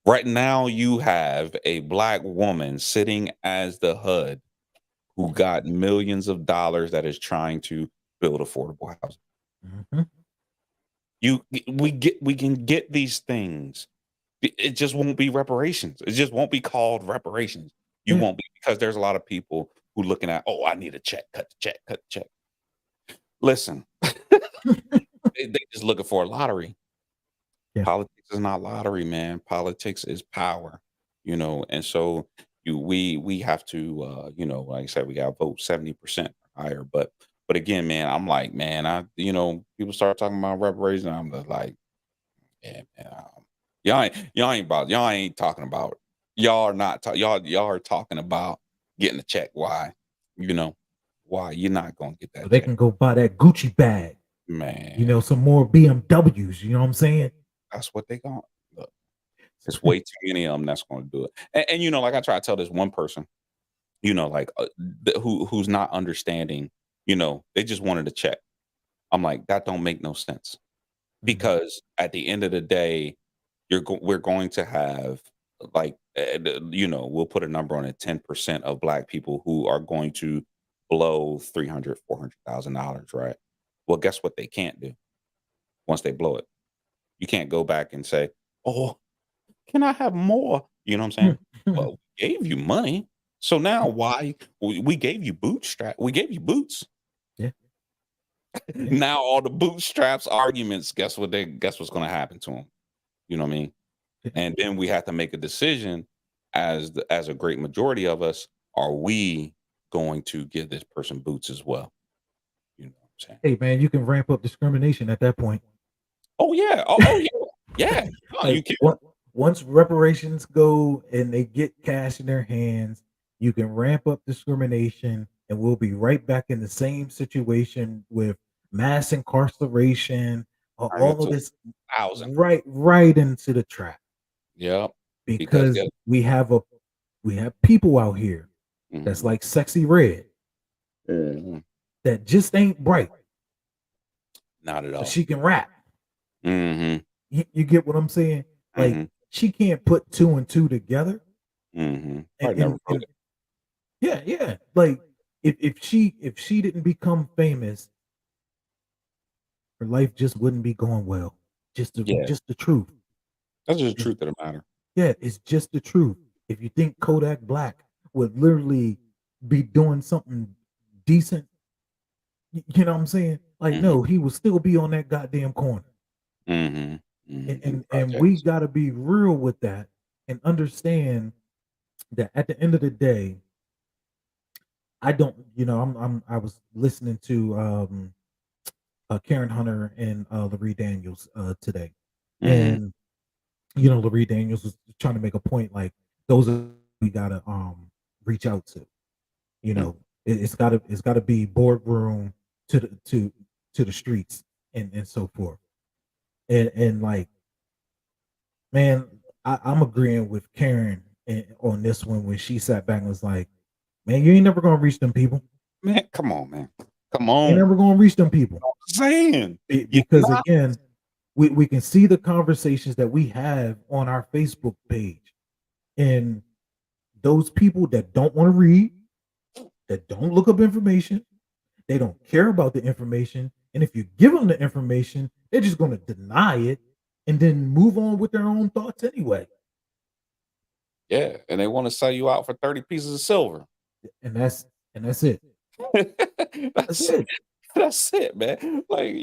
Right now, you have a black woman sitting as the HUD who got millions of dollars that is trying to build affordable housing. Mhm. We can get these things. It just won't be reparations. It just won't be called reparations. You Yeah. won't be because there's a lot of people who looking at, oh, I need a check, cut the check, cut the check. Listen, they just looking for a lottery. Yeah. Politics is not lottery, man. Politics is power, and so we have to like I said, we gotta vote 70% higher. But again, man, I'm like, man, people start talking about reparations, I'm just like, yeah, man, y'all ain't talking about y'all are not y'all are talking about getting a check. Why? You know, why you're not gonna get So that they check, can go buy that Gucci bag, man. some more BMWs, you know what I'm saying? That's what they got. It's way too many of them that's gonna do it. And like I try to tell this one person, like, who's not understanding, they just wanted to check. I'm like, "That don't make no sense." Mhm. Because at the end of the day, we're going to have, like, we'll put a number on it, 10% of Black people who are going to blow 300, $400,000, right? Well, guess what they can't do once they blow it? You can't go back and say, "Oh, can I have more?" You know what I'm saying? Well, we gave you money. So now why we gave you we gave you boots. Yeah, yeah, Now all the bootstraps arguments, guess what's gonna happen to them? You know what I mean? yeah. And then we have to make a decision as a great majority of us, are we going to give this person boots as well? You know what I'm saying? Hey, man, you can ramp up discrimination at that point. Oh yeah. Oh yeah. Yeah. No, Like, you can. once reparations go and they get cash in their hands, you can ramp up discrimination, and we'll be right back in the same situation with mass incarceration, Turn it all of to this, 1,000. right into the trap, Yep. Because because we have people out here that's Mhm. like Sexy Red Mhm. that just ain't bright, Not at but all. she can rap. Mhm. You get what I'm saying? Like, Mhm. she can't put two and two together, Mhm. and Probably never and, wrote and it. yeah, yeah. Like, if she didn't become famous, her life just wouldn't be going well. Yeah. Just the truth. That's just the It's, truth of the matter. yeah, it's just the truth. If you think Kodak Black would literally be doing something decent, you know what I'm saying? Like, Mhm. no, he would still be on that goddamn corner. Mhm. And Mhm. In the and we projects. gotta be real with that and understand that at the end of the day, I don't, I was listening to Karen Hunter and Larry Daniels today. Mhm. And Larry Daniels was trying to make a point, like, those are we gotta reach out to. You Mm. know, it's gotta be boardroom to the streets and so forth. And like, man, I'm agreeing with Karen on this one when she sat back and was like, "Man, you ain't never gonna reach them people. Man, come on, man. Come You ain't on. never gonna reach them people." I'm saying. You're Because not. again, we can see the conversations that we have on our Facebook page, and those people that don't want to read, that don't look up information, they don't care about the information, and if you give them the information, they're just going to deny it and then move on with their own thoughts anyway. Yeah, and they wanna sell you out for 30 pieces of silver. And that's it. That's That's it. it. That's it, man. Like,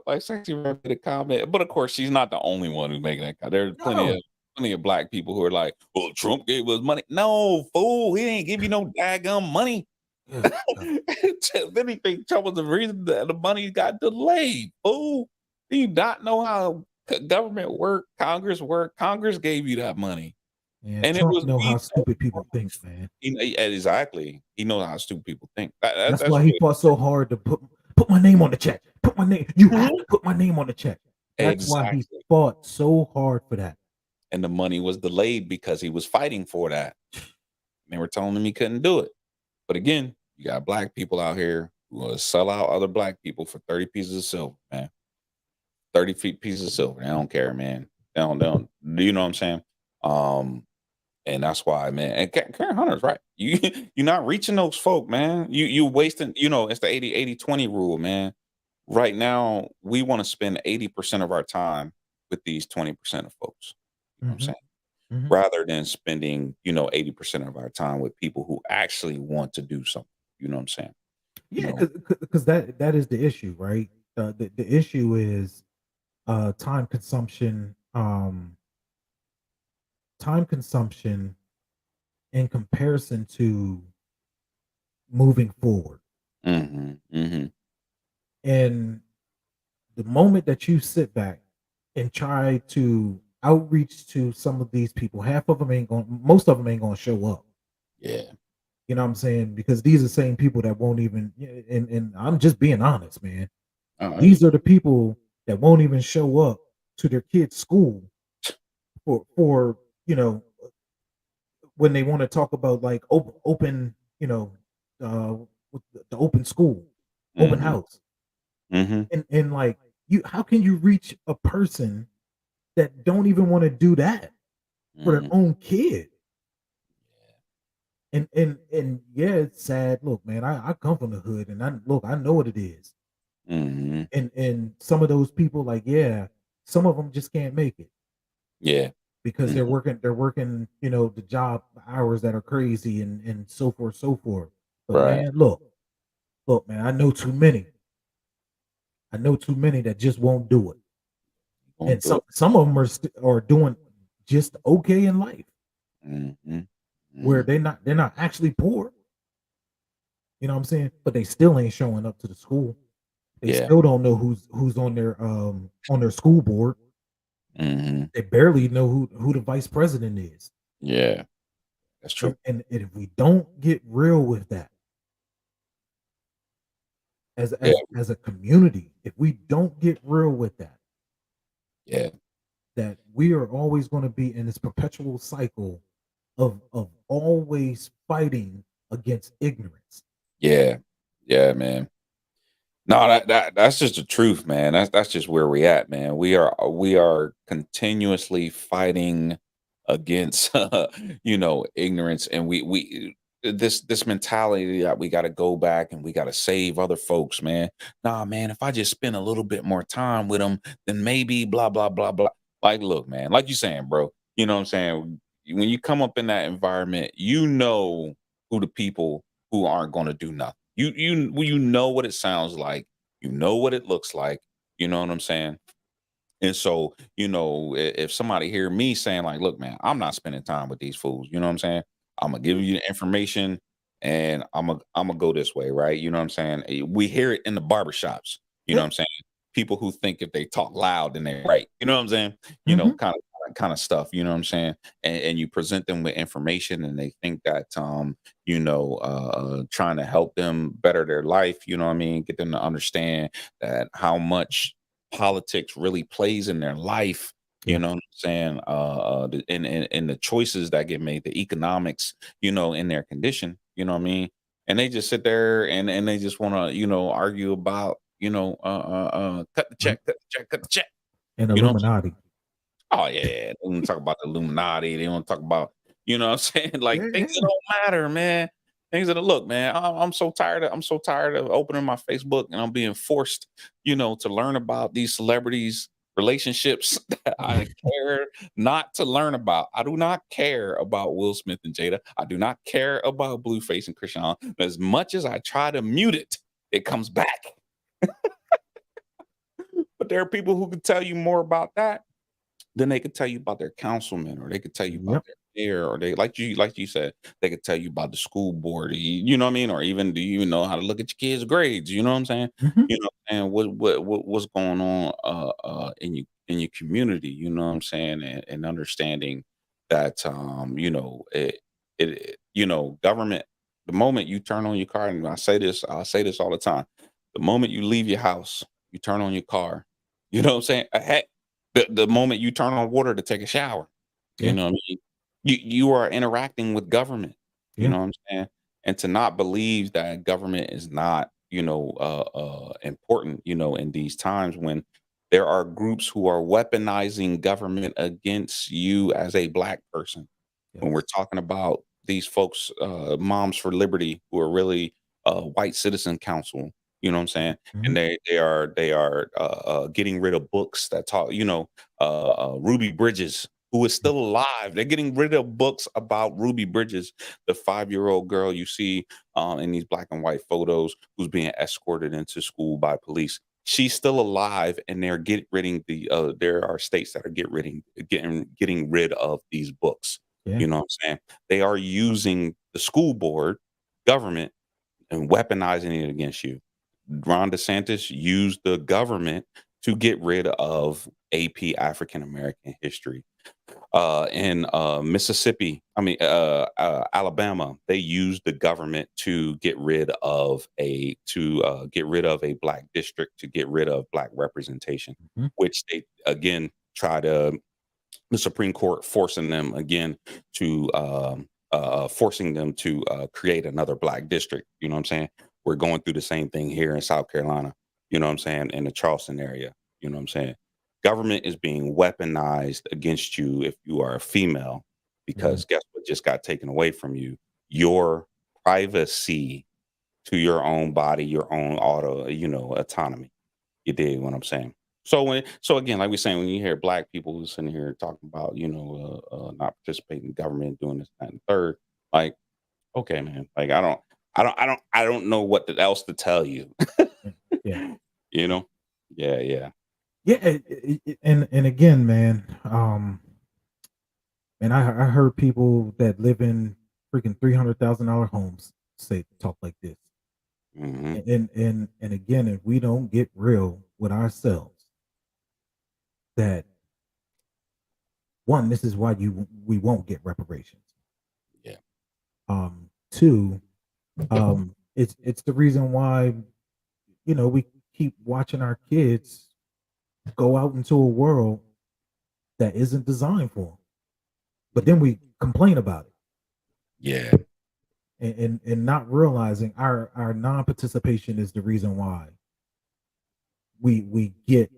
like Sexy Red made a comment, but of course, she's not the only one who's making that comment. There's No. plenty of black people who are like, "Well, Trump gave us money." No, fool, he didn't give you no daggum money. Ugh, God. If anything, Trump was the reason that the money got delayed, fool. Do you not know how government work, Congress work? Congress gave you that money. And And it Trump was know we how stupid people think, man. exactly. He knows how stupid people think. That's That's why he really fought so hard to put my name on the check. Put my name. You have Mhm. to put my name on the check. That's why he Exactly. fought so hard for that. And the money was delayed because he was fighting for that. They were telling him he couldn't do it. But again, you got black people out here who will sell out other black people for 30 pieces of silver, man. 30 feet pieces of silver. They don't care, man. They don't, you know what I'm saying? Um, and that's why, man. And Karen Hunter's right. You're not reaching those folk, man. You wasting, it's the 80-80-20 rule, man. Right now, we want to spend 80% of our time with these 20% of folks. You know what I'm Mhm, saying? mhm. Rather than spending, 80% of our time with people who actually want to do something. You know what I'm saying? You Yeah, know, because that is the issue, right? The issue is time consumption. Time consumption in comparison to moving forward. mhm. And the moment that you sit back and try to outreach to some of these people, half of them ain't going, most of them ain't going to show up. Yeah. You know what I'm saying? Because these are the same people that won't even. And I'm just being honest, man. Alright. These are the people that won't even show up to their kids' school for when they want to talk about like open, with the open school, open Mhm. house, Mhm. and like you, how can you reach a person that don't even want to do that for their Mhm. own kid? And yeah, it's sad. Look, man, I come from the hood, and I know what it is. Mhm. And some of those people, like, yeah, some of them just can't make it Yeah. because Mhm. they're working, the job hours that are crazy and so forth, so forth. But Right. man, look, man, I know too many. I know too many that just won't do it. Won't And do it. some of them are doing just okay in life, Mhm. where Mhm. they're not actually poor. You know what I'm saying? But they still ain't showing up to the school. They Yeah. still don't know who's on their school board. Mhm. They barely know who the vice president is. Yeah. That's true. And if we don't get real with that as Yeah. as a community, if we don't get real with that, Yeah. that we are always going to be in this perpetual cycle of always fighting against ignorance. Yeah. Yeah, man. No, that's just the truth, man. That's just where we at, man. We are continuously fighting against ignorance, and we this mentality that we got to go back and we got to save other folks, man. Nah, man, if I just spend a little bit more time with them, then maybe blah blah blah blah. Like, look, man, like you saying, bro. You know what I'm saying? When you come up in that environment, you know who the people who aren't going to do nothing. You know what it sounds like. You know what it looks like. You know what I'm saying? And so, if somebody hear me saying like, "Look, man, I'm not spending time with these fools," you know what I'm saying? I'm gonna give you the information, and I'm gonna go this way, right? You know what I'm saying? We hear it in the barbershops. You know Yeah. what I'm saying? People who think if they talk loud, then they're right. You know what I'm saying? Hmm. Kind of stuff. You know what I'm saying? And you present them with information, and they think that trying to help them better their life. You know what I mean? Get them to understand that how much politics really plays in their life. You Yeah. know what I'm saying? In the choices that get made, the economics, in their condition. You know what I mean? And they just sit there and they just want to, argue about, cut the Um, check, cut the check, cut the check. and You know, Illuminati. oh yeah, they wanna talk about the Illuminati, they wanna talk about, what I'm saying? Like, Yeah, things that yeah. don't matter, man. Things that look, man, I'm so tired of opening my Facebook and I'm being forced, to learn about these celebrities' relationships that I care not to learn about. I do not care about Will Smith and Jada. I do not care about Blueface and Chrisean. As much as I try to mute it, it comes back. But there are people who can tell you more about that. Then they could tell you about their councilman, or they could tell you about Yep. their mayor, or they like you said, they could tell you about the school board. You know what I mean? Or even, do you even know how to look at your kids' grades? You know what I'm saying? Hmm. And what's going on in your community? You know what I'm saying? And understanding that government, the moment you turn on your car, and I'll say this all the time. The moment you leave your house, you turn on your car. You know what I'm saying? Heck, the moment you turn on water to take a shower, you Yeah. know what I mean? You are interacting with government, you Yeah. know what I'm saying? And to not believe that government is not, important, in these times when there are groups who are weaponizing government against you as a black person. When we're Yes. talking about these folks, Moms for Liberty, who are really white citizen council, you know what I'm saying? Mhm. And they are getting rid of books that talk, Ruby Bridges, who is Yeah. still alive. They're getting rid of books about Ruby Bridges, the 5-year-old girl you see in these black and white photos, who's being escorted into school by police. She's still alive, and they're getting rid there are states that are getting rid of these books. Yeah. You know what I'm saying? They are using the school board, government, and weaponizing it against you. Ron DeSantis used the government to get rid of AP African American history. In Mississippi, Alabama, they used the government to get rid of a black district, to get rid of black representation, Mhm. which they again try to the Supreme Court forcing them again to forcing them to create another black district. You know what I'm saying? We're going through the same thing here in South Carolina. You know what I'm saying? In the Charleston area. You know what I'm saying? Government is being weaponized against you if you are a female, Yeah. because guess what just got taken away from you? Your privacy to your own body, your own autonomy. You dig what I'm saying? So again, like we're saying, when you hear black people who's sitting here talking about, not participating in government, doing this, that, and the third, like, okay, man, like I don't know what else to tell you. Yeah. Yeah. you know? Yeah, yeah. Yeah. And again, man, and I heard people that live in freaking $300,000 homes say talk like this. Hmm. And again, if we don't get real with ourselves, that one, this is why we won't get reparations. Yeah. Two, it's the reason why we keep watching our kids go out into a world that isn't designed for them. But then we complain about it Yeah. and not realizing our non-participation is the reason why we get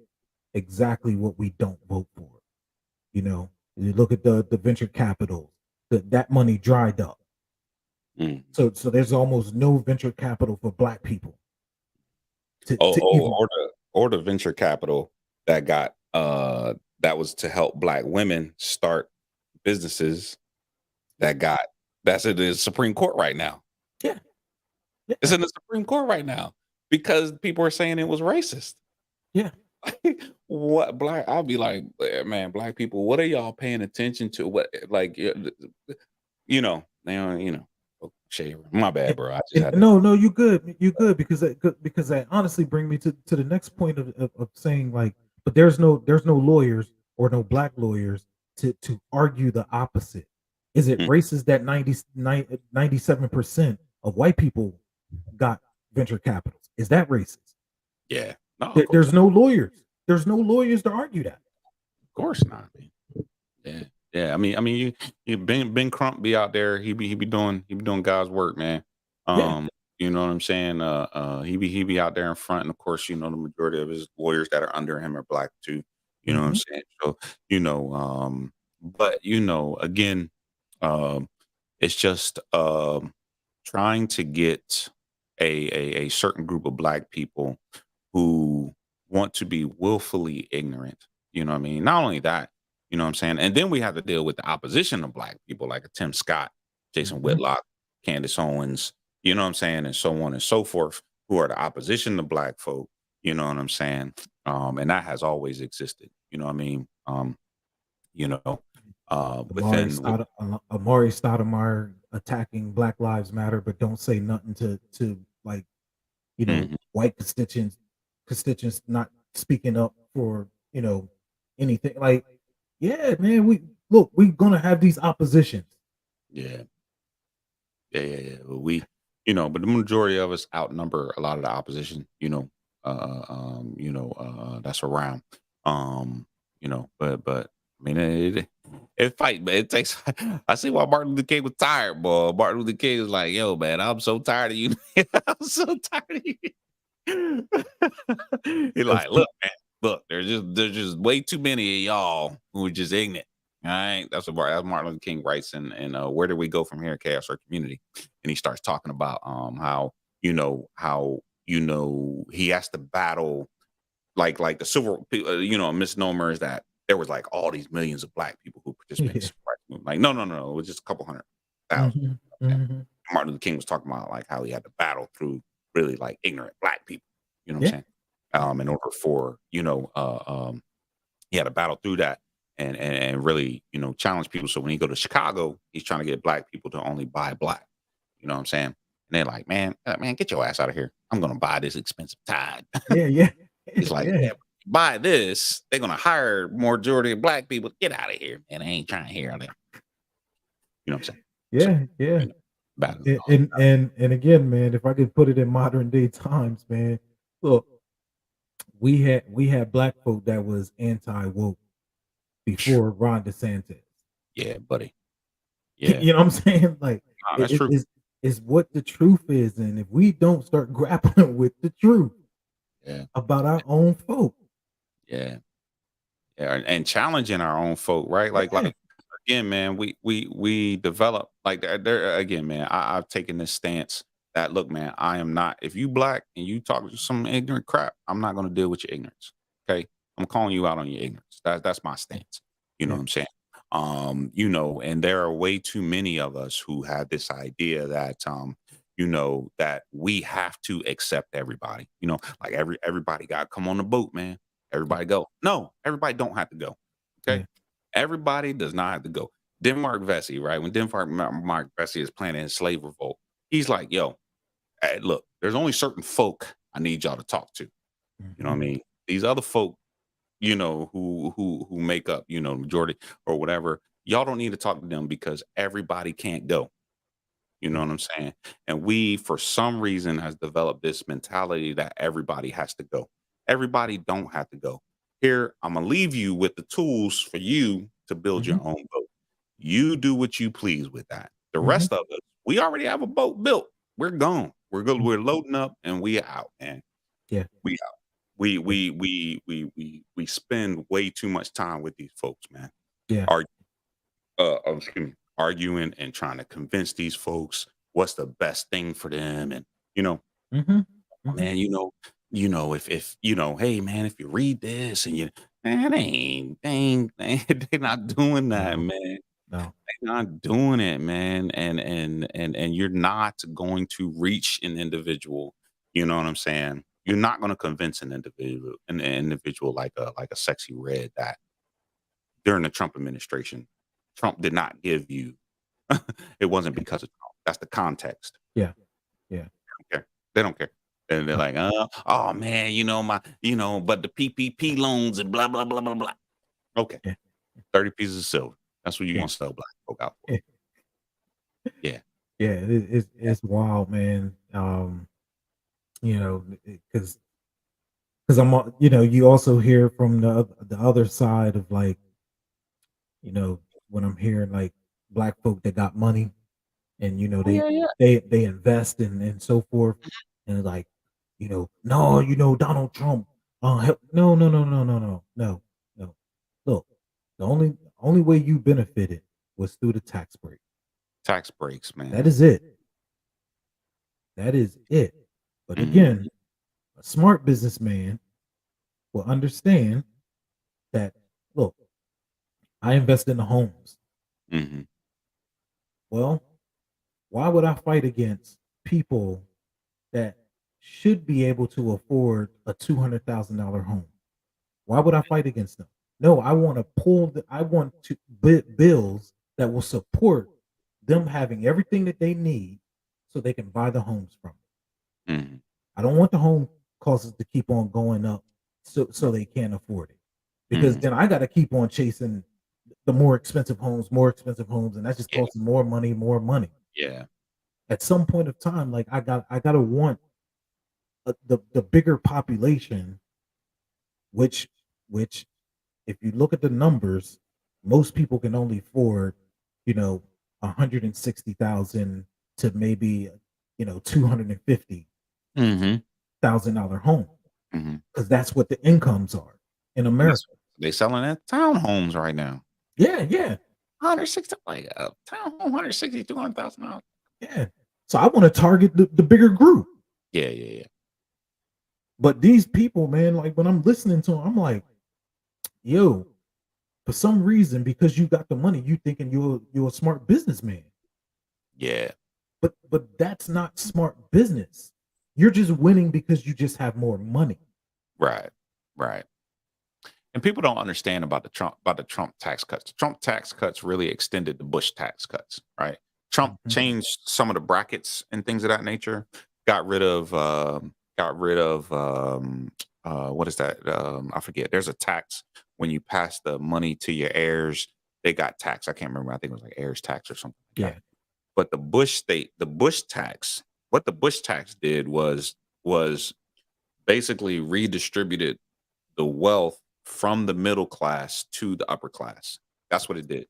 exactly what we don't vote for. You look at the venture capital, that money dried up. Mm. So there's almost no venture capital for black people Oh, to oh, even. or the venture capital that got that was to help black women start businesses Yeah. that's in the Supreme Court right now. Yeah. It's Yeah. in the Supreme Court right now because people are saying it was racist. Yeah. What black? I'll be like, man, black people, what are y'all paying attention to? What like, oh, shaver. My bad, And, bro. I just and had to. no, you good because that honestly bring me to the next point of saying, like, but there's no lawyers or no black lawyers to argue the opposite. Is it Mm, racist that 97% of white people got venture capitals? Is that racist? yeah, no, of course There's not. no lawyers. There's no lawyers to argue that. Of course not. Man. Yeah, yeah. I mean, you Ben Crump be out there. He be doing God's work, man. Yeah. You know what I'm saying? He be out there in front, and of course, the majority of his lawyers that are under him are black too. You know what I'm Hmm. saying? So, but again, um, it's just trying to get a certain group of black people who want to be willfully ignorant. You know what I mean? Not only that, you know what I'm saying? And then we have to deal with the opposition of black people like a Tim Scott, Jason Hmm. Whitlock, Candace Owens, you know what I'm saying? And so on and so forth, who are the opposition to black folk, you know what I'm saying? And that has always existed. You know what I mean? You know, within with Amari Stoudemire attacking Black Lives Matter, but don't say nothing to like mhm, white constituents not speaking up for anything. Like, yeah, man, we look, we're gonna have these oppositions. Yeah. Yeah. We, but the majority of us outnumber a lot of the opposition, that's around. Um, but I mean, it fight, man. It takes. I see why Martin Luther King was tired, boy. Martin Luther King was like, "Yo, man, I'm so tired of you. I'm so tired of you." He Because like, look, man, look, there's just way too many of y'all who are just ignorant. All right, that's Martin Luther King writes in Where Do We Go From Here, Chaos or Community, and he starts talking about how he has to battle like the civil a misnomer is that there was like all these millions of black people who participated in the yeah. civil rights movement. Like no, it was just a couple hundred thousand. Hmm. Hmm. Martin Luther King was talking about like how he had to battle through really like ignorant black people. You know what Yeah. I'm saying? In order for he had to battle through that and really challenge people. So when he go to Chicago, he's trying to get black people to only buy black. You know what I'm saying? And they're like, man, get your ass out of here. I'm gonna buy this expensive Tide. Yeah. Yeah. He's like, Yeah. yeah, buy this. They're gonna hire majority of black people. Get out of here, man. I ain't trying to hear all that. You know what I'm saying? So Yeah. Yeah. you know, battling And, all and and again, man, if I could put it in modern day times, man, look, we had black folk that was anti woke before Ron DeSantis. yeah, buddy. Yeah, You know what I'm saying? Like nah, it, that's it true. is what the truth is, and if we don't start grappling with the truth Yeah, about our own folk, yeah, yeah, and challenging our own folk, right? yeah, Like again, man, we develop like there again, man. I've taken this stance that look, man, I am not. If you black and you talk some ignorant crap, I'm not going to deal with your ignorance. Okay, I'm calling you out on your ignorance. That's my yeah, stance. You know yeah, what I'm saying? And there are way too many of us who have this idea that that we have to accept everybody. Like everybody got to come on the boat, man. yeah, Everybody go. No, everybody don't have to go. Okay. yeah, Everybody does not have to go. Denmark Vesey, right? When Mark Vesey is planning his slave revolt, he's like, yo, hey, look, there's only certain folk I need y'all to talk to. You know what I mhm, mean? These other folk, who make up, majority or whatever, y'all don't need to talk to them because everybody can't go. You know yeah, what I'm saying? And we, for some reason, has developed this mentality that everybody has to go. Everybody don't have to go. Here, I'm gonna leave you with the tools for you to build your mhm, own boat. You do what you please with that. The mhm, rest of us, we already have a boat built. We're gone. We're good. mm, We're loading up and we out, man. yeah, We out. We yeah, we we we we we spend way too much time with these folks, man. yeah, Excuse me, arguing and trying to convince these folks what's the best thing for them. And, you know, mhm, mhm, man, if hey man, if you read this and man, they're not doing that, no, man. no, They're not doing it, man. And you're not going to reach an individual. You know what I'm saying? You're not going to convince an individual like a sexy red that during the Trump administration, Trump did not give you. It wasn't yeah, because of Trump. That's the context. yeah, yeah, They don't care. They don't care. And they're no, like, oh man, but the PPP loans and blah blah blah blah blah. Okay, yeah, 30 pieces of silver. That's what you're yeah, gonna sell black folk out for. yeah, Yeah. yeah. It's wild, man. You know, because you also hear from the other side of like, when I'm hearing like black folk that got money and Oh they yeah, yeah. they invest and so forth, and like, no, Donald Trump, no, no, no, no, no, no, no, no. Look, the only way you benefited was through the tax break. Tax breaks, That man. is it. That is it. But Hmm. again, a smart businessman will understand that. Look, I invest in the homes. Hmm. Well, why would I fight against people that should be able to afford a $200,000 home? Why would I fight against them? No, I want to bills that will support them having everything that they need so they can buy the homes from it. Hmm. I don't want the home costs to keep on going up so they can't afford it. Because Hmm. then I got to keep on chasing. the more expensive homes, and that just Yeah, costs more money, more money. yeah. At some point of time, like I gotta want the bigger population, which which if you look at the numbers, most people can only afford, you know, 160,000 to maybe, $250,000 Mhm, home, mhm. because that's what the incomes are in And that's America. they selling at townhomes right now. Yeah, yeah, 160, like a townhome, 160, $200,000. yeah. So I want to target the bigger group. Yeah, yeah, yeah. But these people, man, like when I'm listening to them, I'm like, yo, for some reason, because you got the money, you thinking you're a smart businessman. Yeah, But that's not smart business. You're just winning because you just have more money. right, right. And people don't understand about the Trump tax cuts. Trump tax cuts really extended the Bush tax cuts, right? Trump Mhm. changed some of the brackets and things of that nature. Got rid of what is that? I forget. There's a tax when you pass the money to your heirs. They got taxed. I can't remember. I think it was like heirs tax or something like that. Yeah. But the Bush tax, what the Bush tax did was basically redistributed the wealth from the middle class to the upper class. That's what it did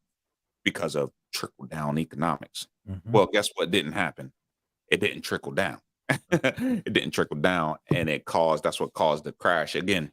because of trickle down economics. Mhm. Well, guess what didn't happen? It didn't trickle down. It didn't trickle down, and that's what caused the crash. Again,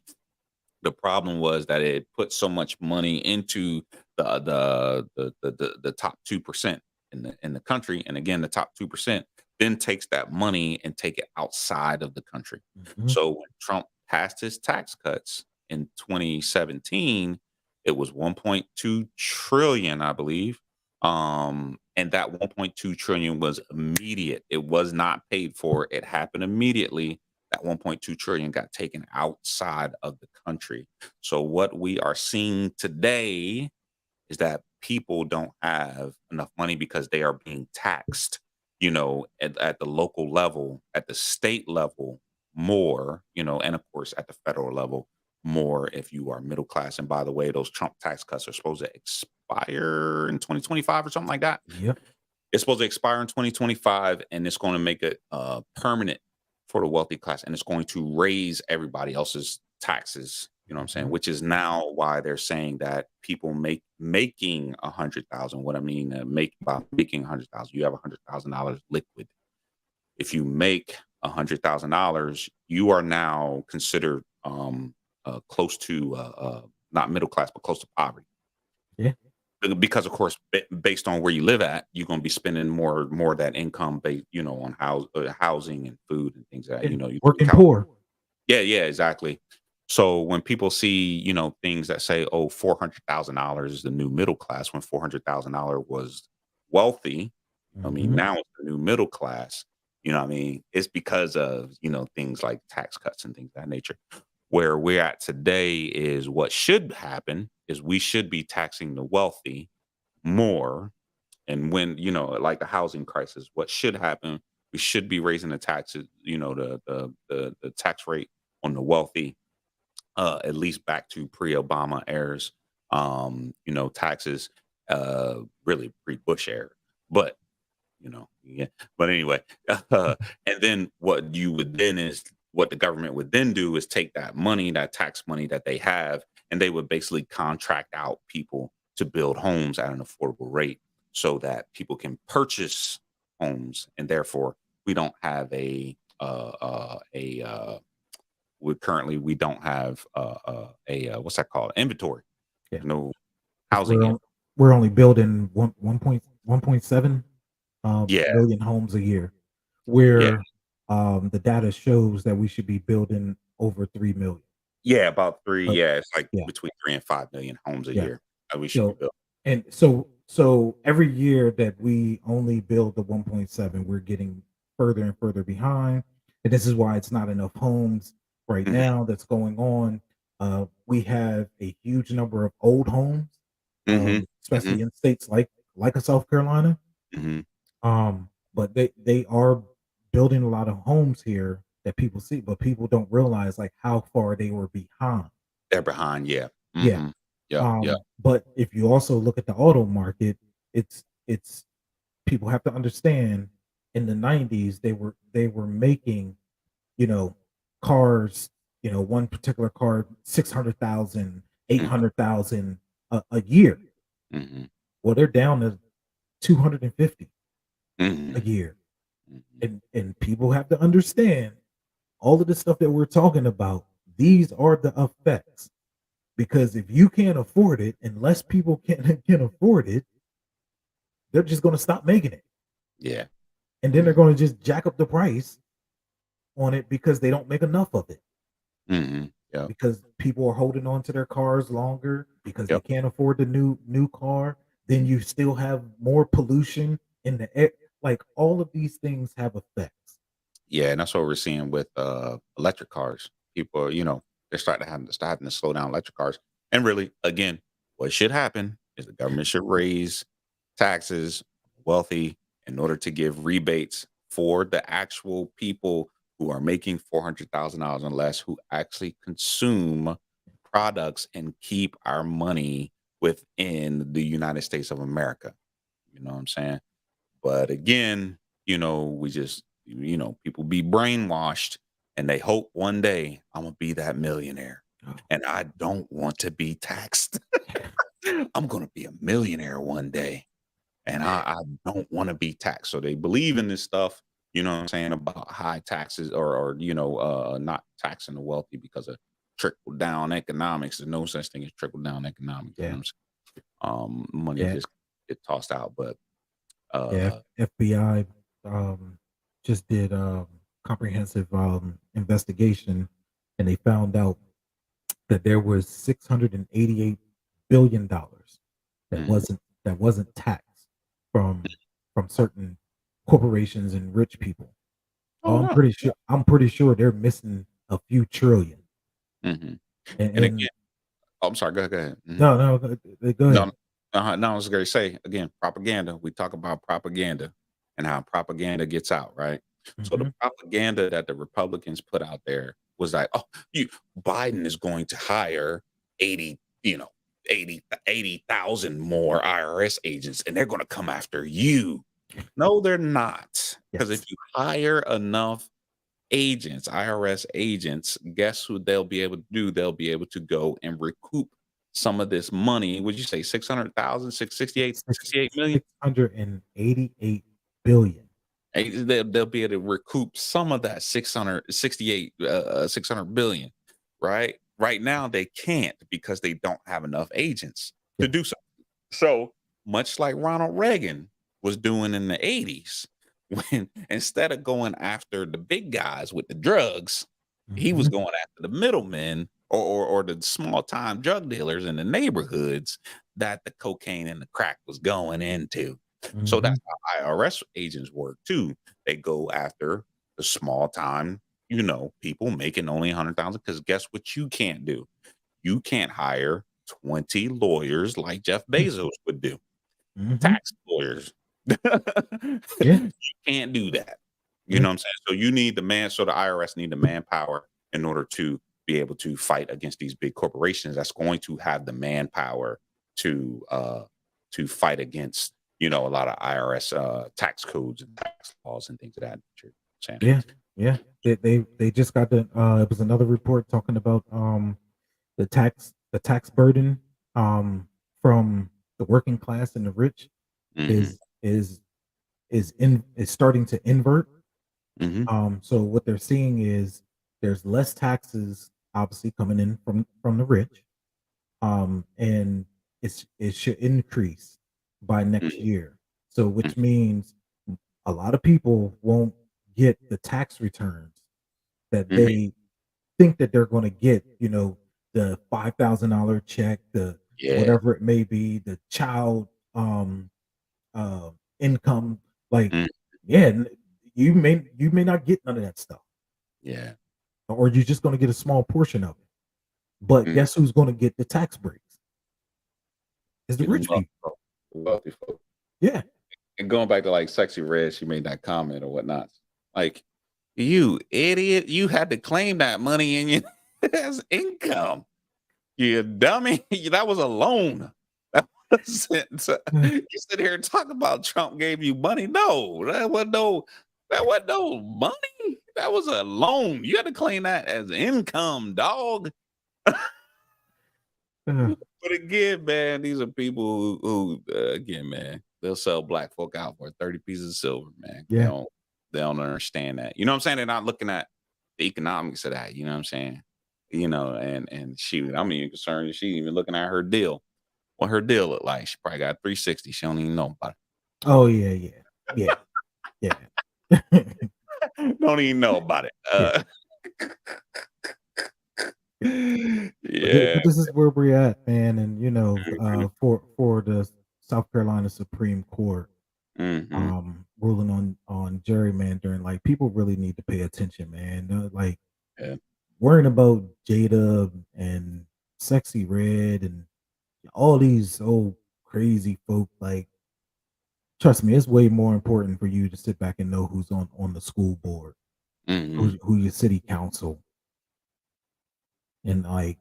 the problem was that it put so much money into the top 2% in the country, and again, the top 2% then takes that money and take it outside of the country. Mhm. So when Trump passed his tax cuts in 2017, it was 1.2 trillion, I believe. And that 1.2 trillion was immediate. It was not paid for. It happened immediately. That 1.2 trillion got taken outside of the country. So what we are seeing today is that people don't have enough money because they are being taxed, at the local level, at the state level more, and of course at the federal level more if you are middle class. And by the way, those Trump tax cuts are supposed to expire in 2025 or something like that. Yep. It's supposed to expire in 2025, and it's going to make it permanent for the wealthy class, and it's going to raise everybody else's taxes. You know what I'm saying? Mhm. Which is now why they're saying that people making 100,000. What I mean, make by making 100,000, you have $100,000 liquid. If you make $100,000, you are now considered close to not middle class, but close to poverty. Yeah. Because of course, based on where you live at, you're gonna be spending more of that income on housing and food and things that, Yeah. you live in Working California. poor. Yeah, yeah, exactly. So when people see, things that say, "Oh, $400,000 is the new middle class," when $400,000 was wealthy, I mean, Mhm. now it's the new middle class, you know what I mean? It's because of, things like tax cuts and things of that nature. Where we're at today is what should happen is we should be taxing the wealthy more. And when, like the housing crisis, what should happen, we should be raising the taxes, the tax rate on the wealthy, at least back to pre-Obama eras, taxes, really pre-Bush era. But yeah. But anyway, and then what the government would then do is take that money, that tax money that they have, and they would basically contract out people to build homes at an affordable rate so that people can purchase homes, and therefore we don't have we don't have what's that called, inventory. Yeah. There's no 'Cause housing in. we're only building 1.7 Yeah, million homes a year, yeah. where the data shows that we should be building over 3 million. Yeah, about 3, But yeah, it's like yeah, between 3 and 5 million homes a yeah. year that we should be So building. so every year that we only build the 1.7, we're getting further and further behind, and this is why it's not enough homes right Mhm, now that's going on. We have a huge number of old homes, mhm, mhm, especially in states like a South Carolina. mhm. But they are building a lot of homes here that people see, but people don't realize like how far they were behind. They're behind, yeah. Yeah. Mhm, Yep. Yep. But if you also look at the auto market, it's people have to understand in the 90s they were making, you know, cars, one particular car 600,000, eight Mhm. hundred thousand a year. Mhm. Well, they're down to 250 a Mhm. year. Mhm. And people have to understand all of the stuff that we're talking about. These are the effects, because if you can't afford it, and less people can can afford it, they're just going to stop making it, Yeah. and then they're Mhm. going to just jack up the price on it because they don't make enough of it, Mhm. Yep. because people are holding on to their cars longer because they Yep. can't afford the new car. Then Mhm. you still have more pollution in the air. Like, all of these things have effects. Yeah, and that's what we're seeing with electric cars. People, they're starting to having to slow down electric cars. And really, again, what should happen is the government should raise taxes, wealthy, in order to give rebates for the actual people who are making $400,000 and less, who actually consume products and keep our money within the United States of America. You know what I'm saying? But again, we just, people be brainwashed and they hope one day I'm gonna be that millionaire. And I don't want to be taxed. I'm gonna be a millionaire one day. And I don't want to be taxed. So they believe in this stuff, you know what I'm saying, about high taxes, or not taxing the wealthy because of trickle down economics. There's no such thing as trickle down economics. You know Yeah, what I'm saying? Money yeah, just get tossed out. But yeah. uh FBI um, just did comprehensive investigation, and they found out that there was $688 billion that mhm. wasn't taxed from certain corporations and rich people. Oh, I'm no. pretty Yeah. sure I'm pretty sure they're missing a few trillion. Mhm. And And again, oh, I'm sorry, go ahead. Mhm. no, no, go No, ahead. no, I was gonna say, again, propaganda. We talk about propaganda and how propaganda gets out, right? So the Mhm. propaganda that the Republicans put out there was like, "Oh, you Biden is going to hire 80, 80,000 more IRS agents, and they're gonna come after you." No, they're not. Because if Yes. you hire enough agents, IRS agents, guess who they'll be able to do? They'll be able to go and recoup some of this money. Would you say 600,000, Six 68 million? 688 billion. They'll be able to recoup some of that 668, 600 billion, right? Right now, they can't because they don't have enough agents to Yes. do so. So much like Ronald Reagan was doing in the 80s, when instead of going after the big guys with the drugs, he was Mhm. going after the middlemen, or the small time drug dealers in the neighborhoods that the cocaine and the crack was going into. So that's Mhm. how IRS agents work too. They go after the small time, people making only 100,000. Because guess what you can't do? You can't hire 20 lawyers like Jeff Bezos would do, Mhm. tax lawyers. Yeah. You can't do that. You Yeah. know what I'm saying? So you need so the IRS need the manpower in order to be able to fight against these big corporations that's going to have the manpower to fight against, a lot of IRS tax codes and tax laws and things of that nature. Saying. Yeah. Yeah. They just got it was another report talking about the tax burden from the working class and the rich Mhm. is starting to invert. Mhm. So what they're seeing is there's less taxes obviously coming in from the rich, and it should increase by next Mhm. year. So Mhm. which means a lot of people won't get the tax returns that Mhm. they think that they're going to get. The $5,000 check, the Yeah. whatever it may be, the child um uh income. Like, Mm. yeah, you may not get none of that stuff, Yeah. or you're just going to get a small portion of it. But Mm. guess who's going to get the tax breaks? Is the Be them rich wealthy people. folk. Wealthy folk. Yeah. And going back to like Sexy Red, she made that comment or whatnot. Like, you idiot, you had to claim that money in your as income. You dummy. That was a loan. That wasn't you sit here and talk about Trump gave you money. No, that wasn't no money. That was a loan. You had to claim that as income, dog. Uh, But again, man, these are people who again, man, they'll sell black folk out for 30 pieces of silver, man. They yeah. don't they don't understand that. You know what I'm saying? They're not looking at the economics of that. You know what I'm saying? And shoot, I'm even concerned she even looking at her deal. What her deal look like? She probably got 360. She don't even know about Oh yeah, yeah, yeah, yeah, it. Don't even know about it. yeah. Yeah. But this is where we're at, man. And Mhm, for the South Carolina Supreme Court mhm, ruling on gerrymandering, like people really need to pay attention, man. Like yeah, worrying about Jada and Sexy Red and all these old crazy folk, like trust me, it's way more important for you to sit back and know who's on the school board, mhm, who your city council, and like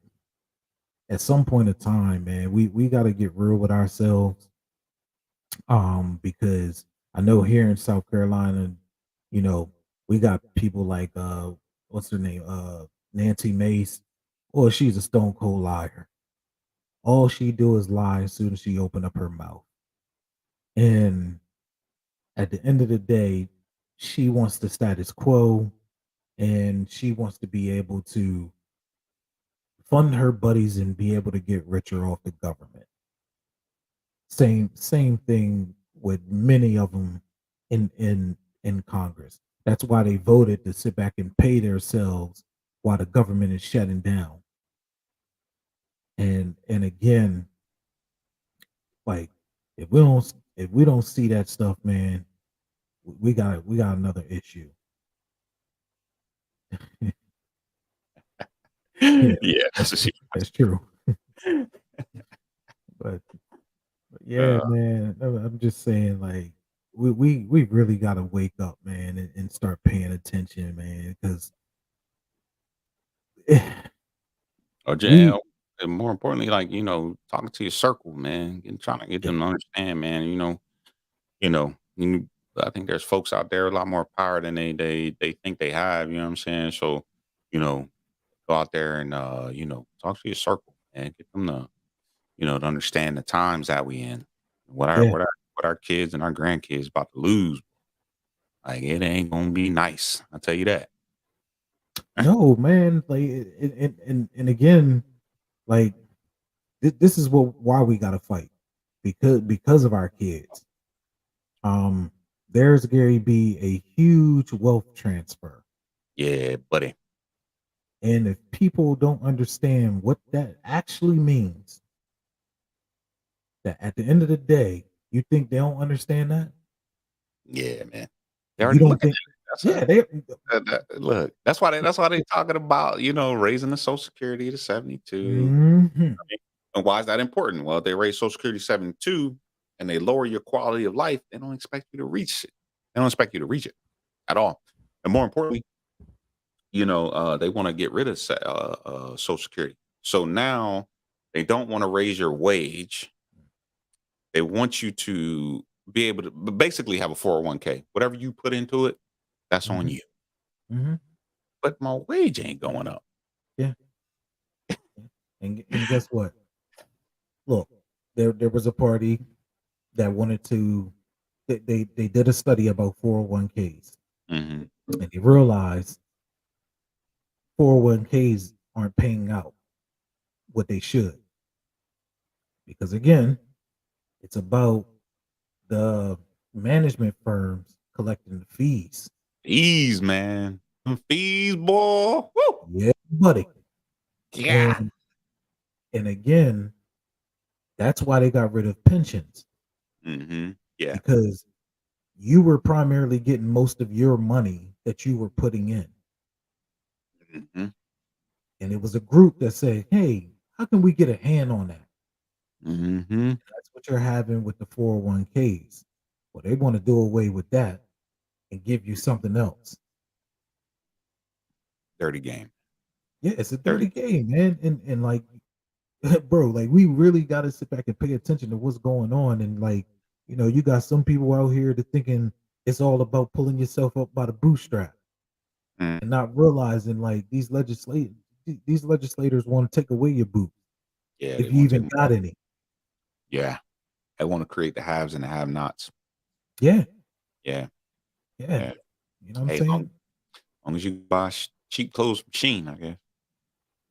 at some point in time, man, we got to get real with ourselves. Because I know here in South Carolina, you know, we got people like what's her name? Nancy Mace. Or she's a stone cold liar. All she do is lie as soon as she open up her mouth. And at the end of the day, she wants the status quo and she wants to be able to fund her buddies and be able to get richer off the government. Same thing with many of them in Congress. That's why they voted to sit back and pay themselves while the government is shutting down. And again, like if we don't see that stuff, man, we got another issue. Yeah, yeah. that's So she, that's true. But, but yeah, uh, man, I'm just saying, like we really got to wake up, man, and start paying attention, man, because or we and more importantly, like talking to your circle, man, and trying to get yeah them to understand, man. I think there's folks out there a lot more power than they think they have. You know what I'm saying? So, you know, go out there and talk to your circle and get them to understand the times that we in. What our yeah what our what our kids and our grandkids about to lose. Like it ain't gonna be nice. I'll tell you that. no man, like and again, like this is why we got to fight, because of our kids. Um, there's going to be a huge wealth transfer. Yeah, buddy. And if people don't understand what that actually means, that at the end of the day, you think they don't understand that? Yeah, man. They And you already don't looking think, at it. That's yeah, a they, look. That's why they talking about raising the Social Security to 72. hmm And why is that important? Well, if they raise Social Security to 72 and they lower your quality of life, they don't expect you to reach it. They don't expect you to reach it at all. And more importantly, they want to get rid of Social Security. So now they don't want to raise your wage. They want you to be able to basically have a 401k. Whatever you put into it, that's on hmm you. hmm But my wage ain't going up. yeah. And guess what? Look, there was a party that wanted to. They did a study about 401ks, Hmm. and they realized 401ks aren't paying out what they should, because again, it's about the management firms collecting the fees. Fees, man. Them fees, boy. Woo! Yeah, buddy. Yeah. And again, that's why they got rid of pensions, Yeah. because you were primarily getting most of your money that you were putting in. Hmm. And it was a group that said, "Hey, how can we get a hand on that?" Hmm. That's what you're having with the 401ks. Well, they want to do away with that and give you something else. Dirty game. Yeah, it's a Dirty. dirty game, man. And like bro, like we really got to sit back and pay attention to what's going on. And like, you got some people out here that thinking it's all about pulling yourself up by the bootstrap Mm, and not realizing like these legislators want to take away your boot yeah, they if you want to even take them got all. any. Yeah, they want to create the haves and the have-nots. Yeah, Yeah, yeah. yeah. You know what I'm Hey, saying? long as you buy cheap clothes from Shein, I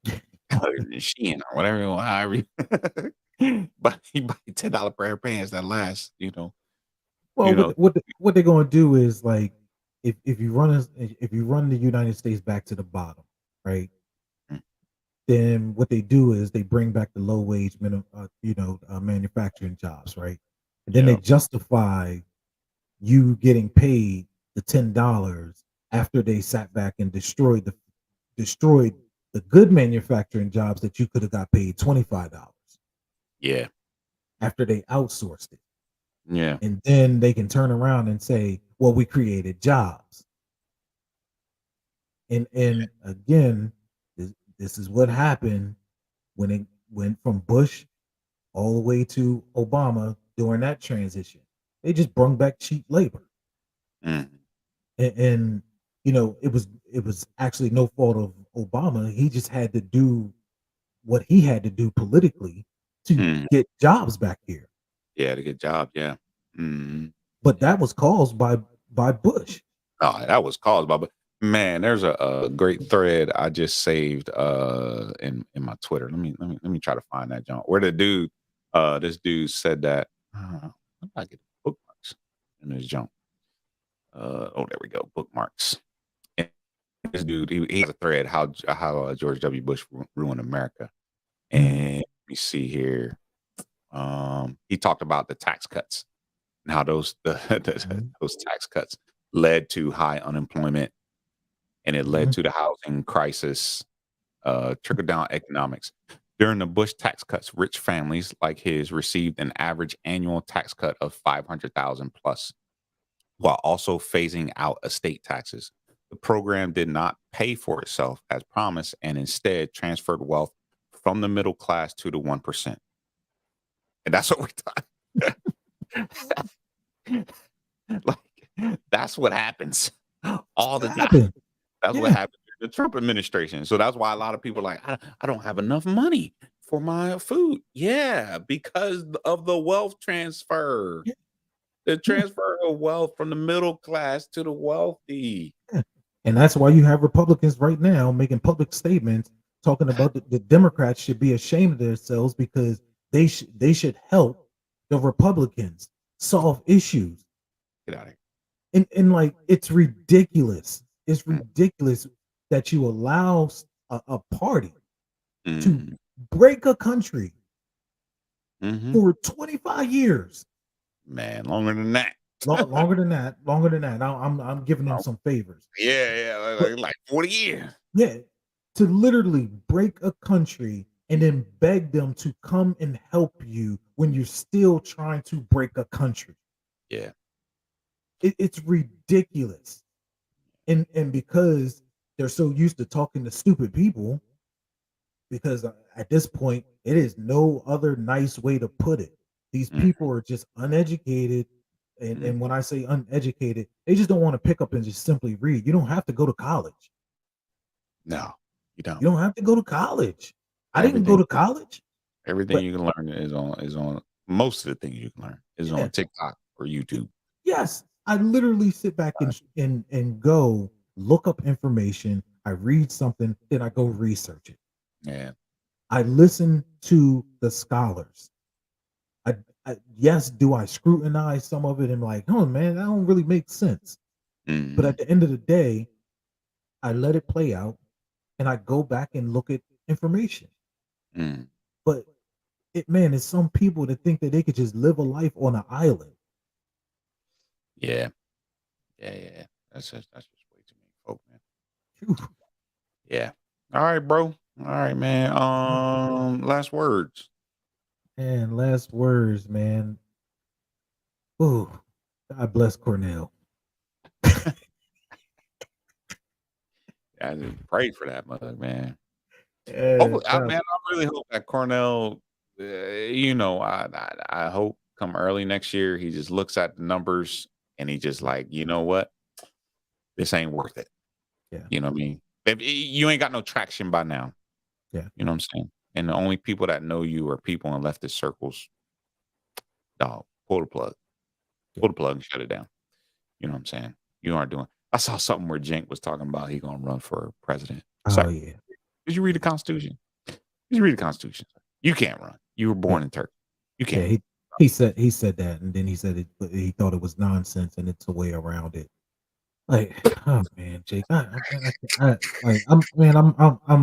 guess. Shein or whatever, however. But you buy $10 pair of pants that last. Well, You know. what they're going to do is like if you run the United States back to the bottom, right? Mm, Then what they do is they bring back the low wage minimum, manufacturing jobs, right? And then they yeah, justify you getting paid the $10 after they sat back and destroyed the good manufacturing jobs that you could have got paid $25 yeah, after they outsourced it. yeah. And then they can turn around and say, well, we created jobs. And again, this is what happened when it went from Bush all the way to Obama during that transition. They just brought back cheap labor. Mm, And it was actually no fault of Obama. He just had to do what he had to do politically to mm. get jobs back here. Yeah, to get job. Yeah. Mm, But yeah. that was caused by Bush. Oh, that was caused by. But man, there's a great thread I just saved in my Twitter. Let me try to find that junk where the dude this dude said that how do I get bookmarks in this junk? Oh, there we go, bookmarks. And this dude, he has a thread how George W. Bush ruined America. Mm, And let me see here. He talked about the tax cuts and how mhm, those tax cuts led to high unemployment, and it led mhm, to the housing crisis, trickle down economics. During the Bush tax cuts, rich families like his received an average annual tax cut of 500,000 plus, while also phasing out estate taxes. The program did not pay for itself as promised and instead transferred wealth from the middle class to the 1%. And that's what we're talking. Like, that's what happens all the what time. happened? That's what Yeah, happened in the Trump administration. So that's why a lot of people are like, I don't have enough money for my food. Yeah, because of the wealth transfer, yeah, the yeah, transfer of wealth from the middle class to the wealthy. yeah. And that's why you have Republicans right now making public statements talking about the Democrats should be ashamed of themselves because they should help the Republicans solve issues. Get out of And like it's ridiculous. It's here. ridiculous that you allow a party to Mm, break a country mhm. for 25 years. Man, longer than that. Longer than that, longer than that. I'm giving them Oh, some favors. yeah, yeah, But like 40 years. yeah, to literally break a country and then beg them to come and help you when you're still trying to break a country. Yeah. It's ridiculous. And because they're so used to talking to stupid people, because at this point, it is no other nice way to put it. These Mm, people are just uneducated. And, mm. and when I say uneducated, they just don't want to pick up and just simply read. You don't have to go to college. No, you don't. You don't have to go to college. I didn't go Everything to college, everything but you can learn is on most of the things you can learn is yeah, on TikTok or YouTube. yes, I literally sit back and go look up information. I read something, then I go research it. Yeah. I listen to the scholars. I, yes, do I scrutinize some of it and like, oh man, that don't really make sense. But at Mhm. the end of the day, I let it play out and I go back and look at information. Mm. But man, it's some people that think that they could just live a life on an island. Yeah. Yeah, yeah, yeah. That's just way too many folk, man. Phew, Yeah. All right, bro. All right, man. man, Last words. man, last words, man. Oh, God bless Cornell. I just pray for that mug, man. Hopefully, Yeah, man, I really hope that Cornell, I hope come early next year, he just looks at the numbers and he just like, you know what, this ain't worth it. yeah, You know what I mean? If you ain't got no traction by now, yeah, you know what I'm saying? And the only people that know you are people in leftist circles. Dog, yeah. pull the plug and shut it down. You know what I'm saying? You aren't doing. I saw something where Cenk was talking about he gonna run for president. Oh Sir, yeah, did you read the Constitution? Did you read the Constitution? You can't run. You were yeah, born in Turkey. You yeah. can't. He said that, and then he said he thought it was nonsense, and it's a way around it. Like, oh man, Jake, I'm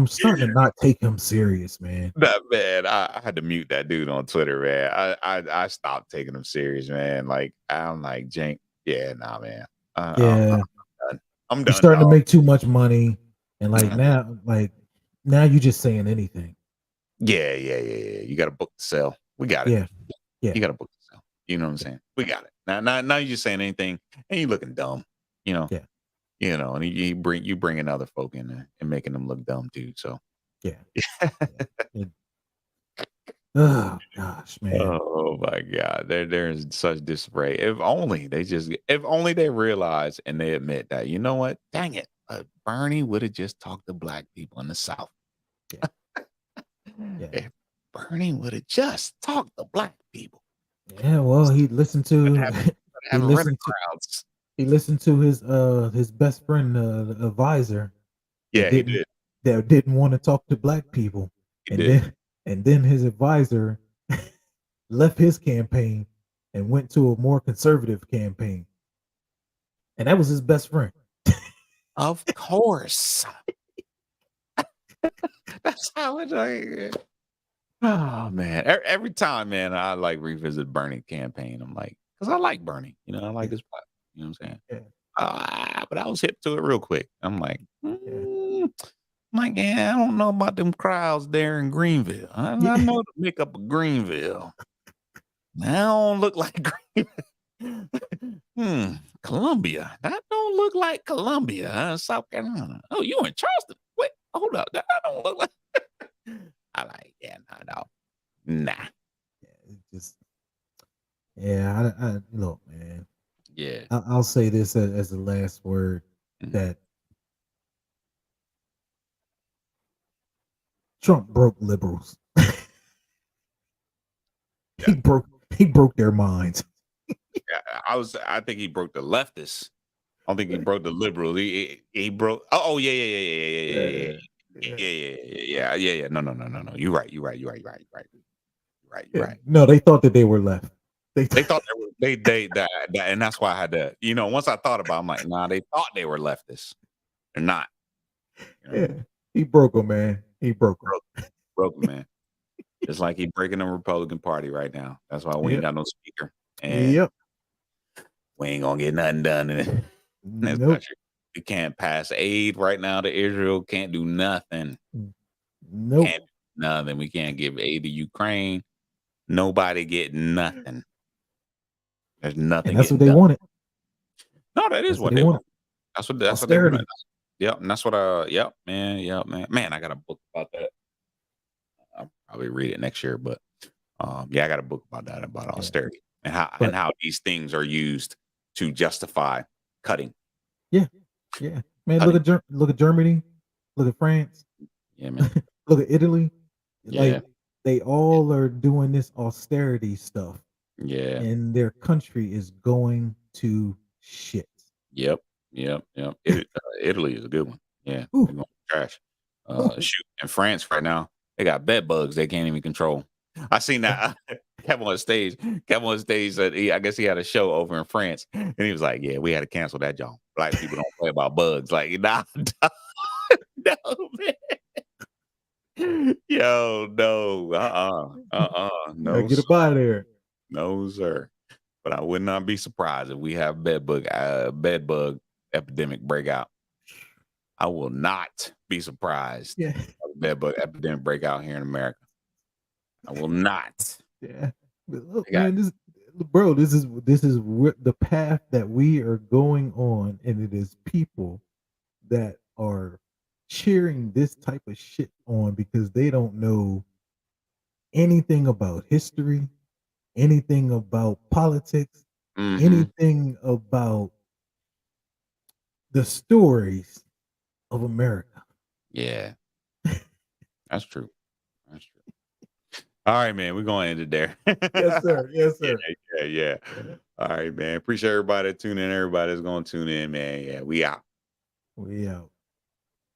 starting to not take him serious, man. That man, I had to mute that dude on Twitter, man. I stopped taking him serious, man. Like I'm like Cenk, yeah, nah, man. I'm Yeah, done. I'm he's done, starting to dog. make too much money, and now you just saying anything. Yeah, yeah, yeah, yeah. You got a book to sell. We got it. Yeah, yeah, You got a book to sell. You know what I'm yeah, saying? We got it. Now you're just saying anything, and you looking dumb. You know, yeah, and you bringing other folk in there and making them look dumb too. So, yeah, yeah. Oh gosh, man. oh my God, there's such disarray. If only they realize and they admit that, you know what? Dang it, Bernie would have just talked to black people in the South. Yeah, yeah, If Bernie would have just talked to black people, yeah. Well, he listened would to have he having running listened to crowds. his best friend, the advisor that Yeah, he didn't did. want to talk to black people, He and did. then his advisor left his campaign and went to a more conservative campaign, and that was his best friend. Of course. That's how it like. Oh man, every time, man, I like revisit Bernie campaign. I'm like, because I like Bernie, I like Yeah, his platform. You know what I'm saying? yeah, But I was hip to it real quick. I'm like, yeah, yeah, I don't know about them crowds there in Greenville. I yeah, know the makeup of Greenville. That don't look like Greenville. Columbia. That don't look like Columbia, South Carolina. Oh, you in Charleston? Wait, hold up. That don't look like. I like, yeah, no. Nah. yeah. It just yeah. I look, man. Yeah. I'll say this as the last word Mhm. that Trump broke liberals. Yeah. He broke their minds. Yeah. I think he broke the leftists. I don't think he broke the liberals. He broke. Oh, yeah, yeah, yeah, yeah, yeah, yeah, yeah. Yeah, yeah, Yeah. No. You're right. You're yeah. right. No, they thought that they were left. They, They thought they were that, and that's why I had to, once I thought about it, I'm like, nah, they thought they were leftists. They're not. You know, yeah, he broke them, man. He broke them. broke, broke 'em, man. Just like he breaking the Republican Party right now. That's why we ain't Yep, got no speaker, and yep. we ain't gonna get nothing done in this Nope, country. We can't pass aid right now to Israel. Can't do nothing. nope. Can't do nothing. We can't give aid to Ukraine. Nobody getting nothing. There's And nothing that's what getting they done. wanted. No, that is That's what what they they wanted. want. That's what they wanted. Austerity. Yep, and that's what yep, man. Man, I got a book about that. I'll probably read it next year, but yeah, I got a book about that, about Yeah, austerity and how but these things are used to justify cutting. yeah, yeah. Man, Cutting. Look at Germany. Look at France. Yeah, man. Look at Italy. Yeah. Like they all are doing this austerity stuff, Yeah. and their country is going to shit. Yep. Yep. Italy is a good one. Yeah. Ooh, They're going trash. ooh, Shoot. In France right now, they got bed bugs they can't even control. I seen yeah, that. Kept on stage that I guess he had a show over in France, and he was like, "Yeah, we had to cancel that job. Black people don't play about bugs." Like, nah, no, man. Yo, no, yeah, no, get up out of there. no, sir. But I would not be surprised if we have bed bug epidemic breakout. I will not be surprised Yeah, if a bed bug epidemic breakout here in America. I will not. yeah. But look, I got man, this is the path that we are going on, and it is people that are cheering this type of shit on because they don't know anything about history, anything about politics, Hmm. anything about the stories of America. Yeah, that's true. That's true. All right, man. We're gonna end it there. Yes, sir. Yes, sir. Yeah. All right, man. Appreciate everybody tuning in. Everybody's gonna tune in, man. Yeah, we out. We out.